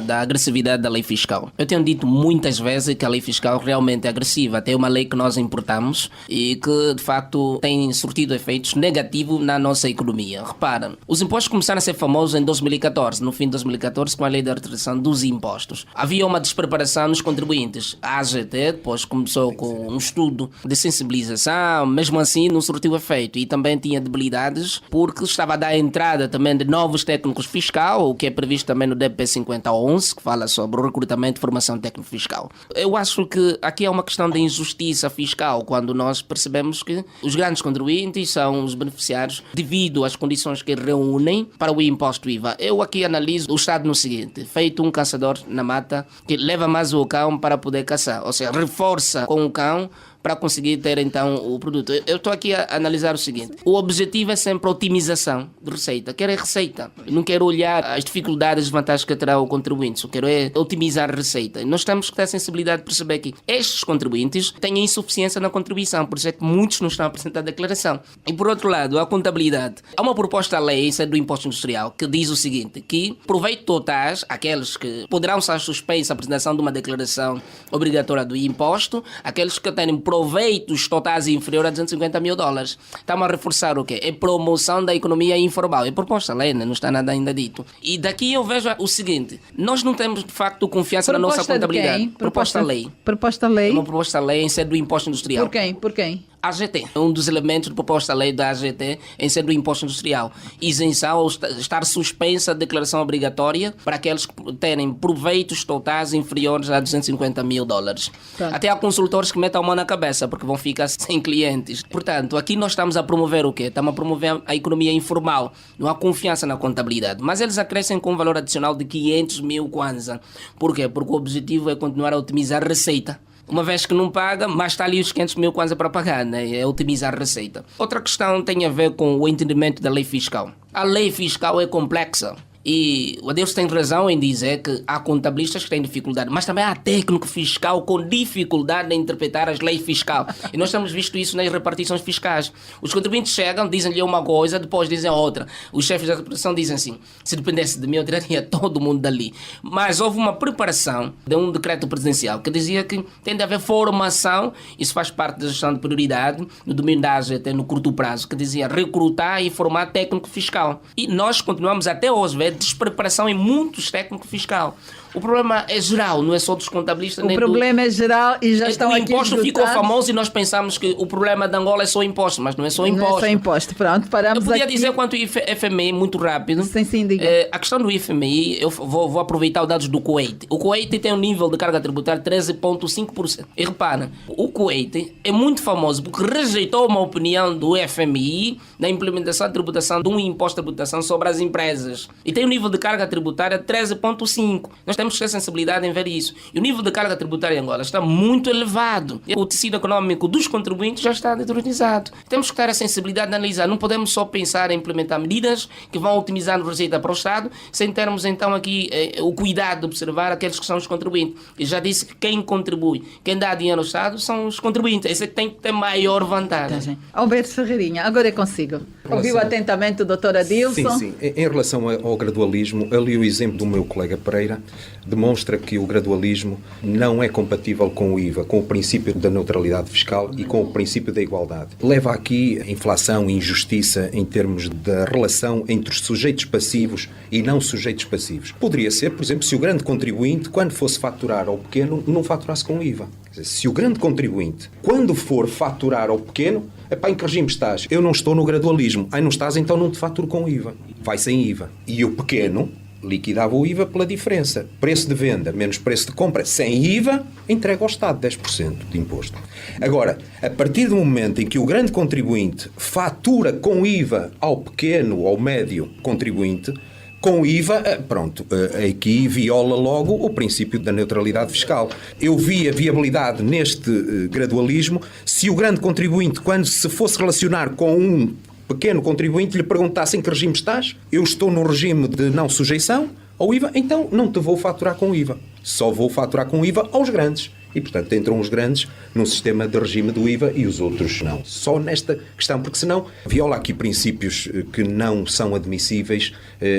da agressividade da lei fiscal. Eu tenho dito muitas vezes que a lei fiscal realmente é agressiva. Tem uma lei que nós importamos e que, de facto, tem surtido efeitos negativos na nossa economia. Repara, os impostos começaram a ser famosos em 2014, no fim de 2014, com a lei da retribuição dos impostos. Havia uma despreparação nos contribuintes. A AGT depois começou com um estudo de sensibilização, mesmo assim não surtiu efeito e também tinha debilidades porque estava a dar entrada também de novos técnicos fiscais, o que é previsto também no DP 5011, que fala sobre o recrutamento e formação técnico fiscal. Eu acho que aqui é uma questão de injustiça fiscal, quando nós percebemos que os grandes contribuintes são os beneficiários devido às condições que reúnem para o imposto IVA. Eu aqui analiso o estado no seguinte: feito um caçador na mata que leva mais o cão para poder caçar, ou seja, reforça com o cão para conseguir ter então o produto. Eu estou aqui a analisar o seguinte: o objetivo é sempre a otimização de receita. Quero é receita. Eu não quero olhar as dificuldades e desvantagens que terá o contribuinte. Eu quero é otimizar a receita. E nós temos que ter a sensibilidade de perceber que estes contribuintes têm insuficiência na contribuição. Por isso é que muitos não estão a apresentar a declaração. E por outro lado, a contabilidade. Há uma proposta à lei, isso é do imposto industrial, que diz o seguinte: que proveitos totais, aqueles que poderão ser suspensos a apresentação de uma declaração obrigatória do imposto, aqueles que têm proveitos totais inferiores a $250 mil. Estamos a reforçar o quê? É promoção da economia informal. É proposta lei, não está nada ainda dito. E daqui eu vejo o seguinte: nós não temos de facto confiança na nossa contabilidade. Proposta lei. Proposta lei. É uma proposta lei em sede do imposto industrial. Por quem? AGT. Um dos elementos de proposta lei da AGT em sede do imposto industrial. Isenção ou estar suspensa a declaração obrigatória para aqueles que terem proveitos totais inferiores a $250 mil. Até há consultores que metem a mão na cabeça porque vão ficar sem clientes. Portanto, aqui nós estamos a promover o quê? Estamos a promover a economia informal. Não há confiança na contabilidade. Mas eles acrescem com um valor adicional de 500 mil kwanza. Por quê? Porque o objetivo é continuar a otimizar a receita. Uma vez que não paga, mas está ali os 500 mil kwanza para pagar, né? É otimizar a receita. Outra questão tem a ver com o entendimento da lei fiscal. A lei fiscal é complexa. E o Adeus tem razão em dizer que há contabilistas que têm dificuldade, mas também há técnico fiscal com dificuldade em interpretar as leis fiscais. E nós temos visto isso nas repartições fiscais. Os contribuintes chegam, dizem-lhe uma coisa, depois dizem outra. Os chefes da repartição dizem assim: se dependesse de mim, eu tiraria todo mundo dali. Mas houve uma preparação de um decreto presidencial que dizia que tem de haver formação, isso faz parte da gestão de prioridade, no domínio da AGT no curto prazo, que dizia recrutar e formar técnico fiscal. E nós continuamos até hoje a ver despreparação em muitos técnicos fiscais. O problema é geral, não é só dos contabilistas. O problema é geral e já estão aqui. O imposto ficou famoso e nós pensamos que o problema de Angola é só imposto, mas não é só imposto. Não é só imposto, pronto, paramos aqui. Eu podia dizer quanto ao FMI, muito rápido. Sim, diga. A questão do FMI, eu vou aproveitar os dados do Kuwait. O Kuwait tem um nível de carga tributária de 13,5%. E repara, o Kuwait é muito famoso porque rejeitou uma opinião do FMI na implementação da tributação de um imposto de tributação sobre as empresas. E tem um nível de carga tributária de 13,5%. Nós temos que ter sensibilidade em ver isso. E o nível de carga tributária em Angola está muito elevado. O tecido econômico dos contribuintes já está deteriorizado. Temos que ter a sensibilidade de analisar. Não podemos só pensar em implementar medidas que vão otimizar a receita para o Estado, sem termos então aqui o cuidado de observar aqueles que são os contribuintes. Eu já disse que quem contribui, quem dá dinheiro ao Estado, são os contribuintes. Esse é que tem que ter maior vantagem. Alberto Ferreirinha, agora é consigo. Ouviu atentamente o Dr. Adilson? Sim. Em relação ao gradualismo, ali o exemplo do meu colega Pereira demonstra que o gradualismo não é compatível com o IVA, com o princípio da neutralidade fiscal e com o princípio da igualdade. Leva aqui a inflação e injustiça em termos da relação entre os sujeitos passivos e não sujeitos passivos. Poderia ser, por exemplo, se o grande contribuinte, quando fosse faturar ao pequeno, não faturasse com IVA. Quer dizer, se o grande contribuinte, quando for faturar ao pequeno, em que regime estás? Eu não estou no gradualismo. Não estás, então não te faturo com IVA. Vai sem IVA. E o pequeno liquidava o IVA pela diferença. Preço de venda menos preço de compra sem IVA, entrega ao Estado 10% de imposto. Agora, a partir do momento em que o grande contribuinte fatura com IVA ao pequeno, ao médio contribuinte, com o IVA, pronto, aqui viola logo o princípio da neutralidade fiscal. Eu vi a viabilidade neste gradualismo se o grande contribuinte, quando se fosse relacionar com um pequeno contribuinte, lhe perguntasse em que regime estás? Eu estou no regime de não sujeição ao IVA, então não te vou faturar com IVA. Só vou faturar com IVA aos grandes. E, portanto, entram os grandes num sistema de regime do IVA e os outros não. Só nesta questão, porque senão viola aqui princípios que não são admissíveis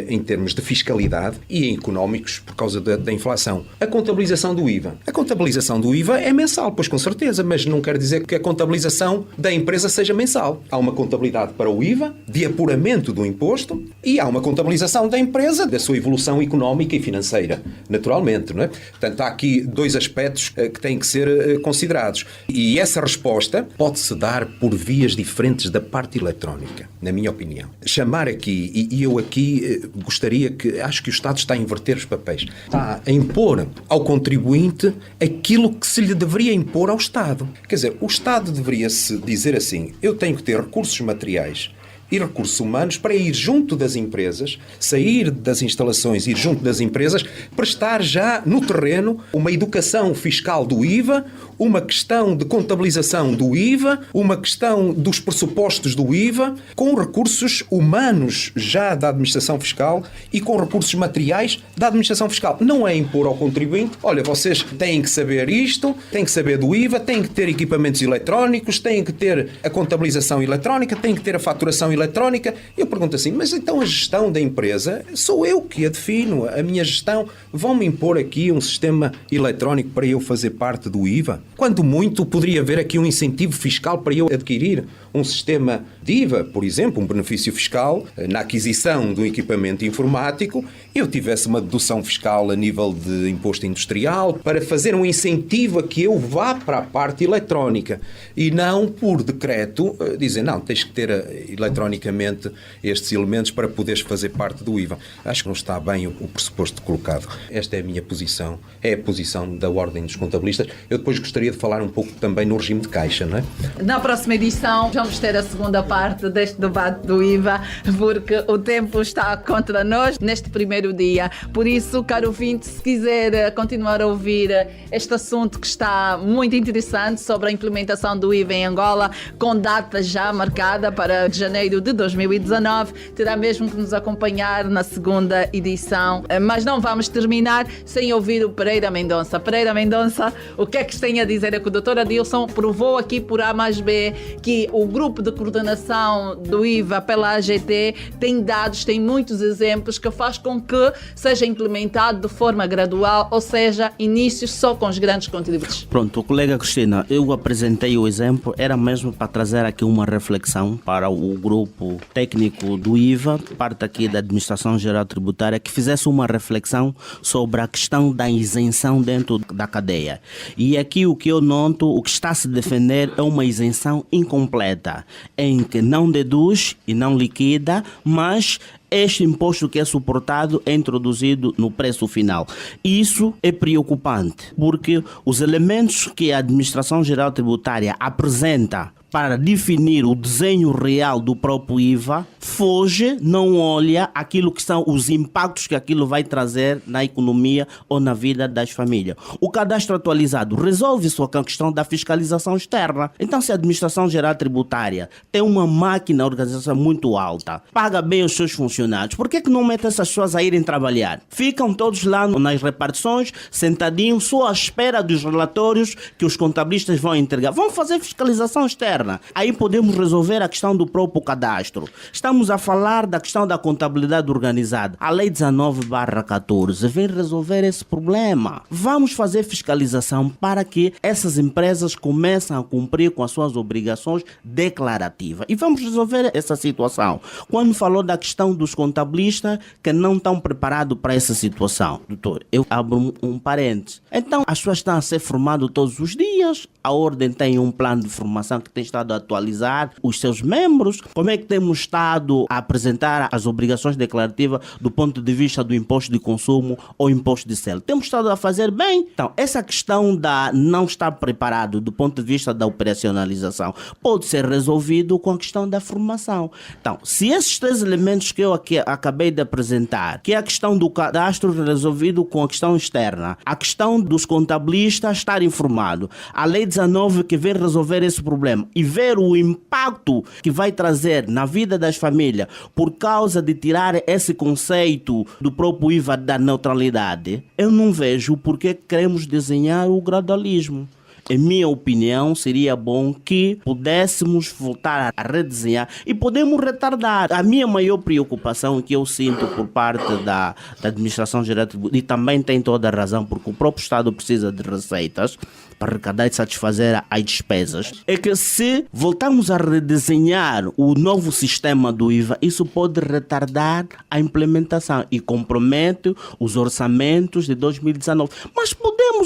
em termos de fiscalidade e económicos por causa da inflação. A contabilização do IVA. A contabilização do IVA é mensal, pois com certeza, mas não quer dizer que a contabilização da empresa seja mensal. Há uma contabilidade para o IVA, de apuramento do imposto, e há uma contabilização da empresa, da sua evolução económica e financeira, naturalmente, não é? Portanto, há aqui dois aspectos que têm que ser considerados. E essa resposta pode-se dar por vias diferentes da parte eletrónica, na minha opinião. Chamar aqui, e eu aqui gostaria que, acho que o Estado está a inverter os papéis, está a impor ao contribuinte aquilo que se lhe deveria impor ao Estado. Quer dizer, o Estado deveria-se dizer assim: eu tenho que ter recursos materiais e recursos humanos para ir junto das empresas, sair das instalações, ir junto das empresas, prestar já no terreno uma educação fiscal do IVA, uma questão de contabilização do IVA, uma questão dos pressupostos do IVA, com recursos humanos já da administração fiscal e com recursos materiais da administração fiscal. Não é impor ao contribuinte: olha, vocês têm que saber isto, têm que saber do IVA, têm que ter equipamentos eletrónicos, têm que ter a contabilização eletrónica, têm que ter a faturação eletrónica. Eu pergunto assim: mas então a gestão da empresa sou eu que a defino, a minha gestão, vão-me impor aqui um sistema eletrónico para eu fazer parte do IVA? Quando muito, poderia haver aqui um incentivo fiscal para eu adquirir um sistema de IVA, por exemplo, um benefício fiscal na aquisição de um equipamento informático, eu tivesse uma dedução fiscal a nível de imposto industrial para fazer um incentivo a que eu vá para a parte eletrónica e não por decreto dizer: não, tens que ter eletrónicamente estes elementos para poderes fazer parte do IVA. Acho que não está bem o pressuposto colocado. Esta é a minha posição, é a posição da Ordem dos Contabilistas. Eu depois gostaria de falar um pouco também no regime de caixa, não é? Na próxima edição, João vamos ter a segunda parte deste debate do IVA, porque o tempo está contra nós neste primeiro dia. Por isso, caro ouvinte, se quiser continuar a ouvir este assunto que está muito interessante sobre a implementação do IVA em Angola, com data já marcada para janeiro de 2019, terá mesmo que nos acompanhar na segunda edição. Mas não vamos terminar sem ouvir o Pereira Mendonça. Pereira Mendonça, o que é que tem a dizer? É que o Dr. Adilson provou aqui por A mais B que o grupo de coordenação do IVA pela AGT tem dados, tem muitos exemplos que faz com que seja implementado de forma gradual, ou seja, início só com os grandes contribuintes. Pronto, colega Cristina, eu apresentei o exemplo, era mesmo para trazer aqui uma reflexão para o grupo técnico do IVA, parte aqui da Administração Geral Tributária, que fizesse uma reflexão sobre a questão da isenção dentro da cadeia. E aqui o que eu noto, o que está a se defender é uma isenção incompleta, em que não deduz e não liquida, mas este imposto que é suportado é introduzido no preço final. Isso é preocupante, porque os elementos que a Administração Geral Tributária apresenta para definir o desenho real do próprio IVA, foge, não olha aquilo que são os impactos que aquilo vai trazer na economia ou na vida das famílias. O cadastro atualizado resolve só a questão da fiscalização externa. Então, se a Administração Geral Tributária tem uma máquina de organização muito alta, paga bem os seus funcionários, por que não mete essas pessoas a irem trabalhar? Ficam todos lá nas repartições, sentadinhos, só à espera dos relatórios que os contabilistas vão entregar. Vão fazer fiscalização externa. Aí podemos resolver a questão do próprio cadastro. Estamos a falar da questão da contabilidade organizada. A Lei 19/14 vem resolver esse problema. Vamos fazer fiscalização para que essas empresas comecem a cumprir com as suas obrigações declarativas. E vamos resolver essa situação. Quando falou da questão dos contabilistas que não estão preparados para essa situação, doutor, eu abro um parênteses. Então, as pessoas estão a ser formadas todos os dias. A Ordem tem um plano de formação que tem estado a atualizar os seus membros. Como é que temos estado a apresentar as obrigações declarativas do ponto de vista do imposto de consumo ou imposto de selo? Temos estado a fazer bem? Então, essa questão da não estar preparado do ponto de vista da operacionalização pode ser resolvido com a questão da formação. Então, se esses três elementos que eu aqui acabei de apresentar, que é a questão do cadastro resolvido com a questão externa, a questão dos contabilistas estar informado, a Lei 19 que vem resolver esse problema e ver o impacto que vai trazer na vida das famílias por causa de tirar esse conceito do próprio IVA da neutralidade, eu não vejo por que queremos desenhar o gradualismo. Em minha opinião, seria bom que pudéssemos voltar a redesenhar e podemos retardar. A minha maior preocupação que eu sinto por parte da Administração Geral Tributária, e também tem toda a razão, porque o próprio Estado precisa de receitas para arrecadar e satisfazer as despesas, é que se voltarmos a redesenhar o novo sistema do IVA, isso pode retardar a implementação e compromete os orçamentos de 2019. Mas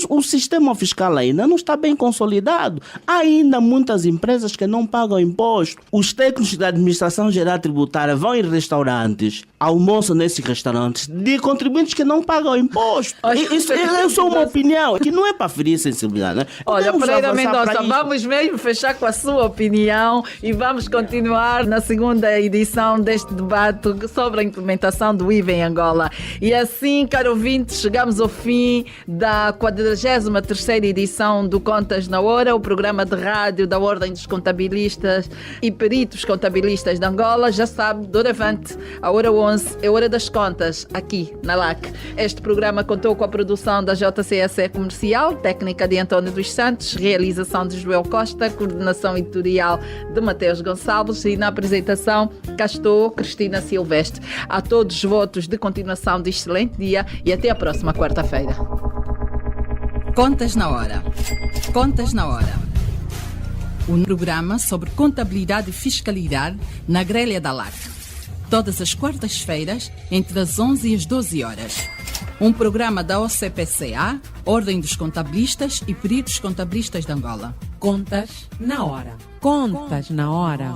o sistema fiscal ainda não está bem consolidado. Há ainda muitas empresas que não pagam imposto. Os técnicos da Administração Geral Tributária vão em restaurantes, almoçam nesses restaurantes de contribuintes que não pagam imposto. Isso é só uma opinião, que não é para ferir sensibilidade, né? Olha, Pereira Mendonça, vamos mesmo fechar com a sua opinião e vamos continuar na segunda edição deste debate sobre a implementação do IVA em Angola. E assim, caro ouvinte, chegamos ao fim da 43ª edição do Contas na Hora, o programa de rádio da Ordem dos Contabilistas e Peritos Contabilistas de Angola. Já sabe, doravante, a hora 11 é hora das contas, aqui na LAC. Este programa contou com a produção da JCSE Comercial, técnica de António dos Santos, realização de Joel Costa, coordenação editorial de Mateus Gonçalves e na apresentação cá estou, Cristina Silvestre. A todos os votos de continuação de excelente dia e até a próxima quarta-feira. Contas na Hora. Contas na Hora. Um programa sobre contabilidade e fiscalidade na grelha da LAC. Todas as quartas-feiras, entre as 11 e as 12 horas. Um programa da OCPCA, Ordem dos Contabilistas e Peritos Contabilistas de Angola. Contas na Hora. Contas na Hora.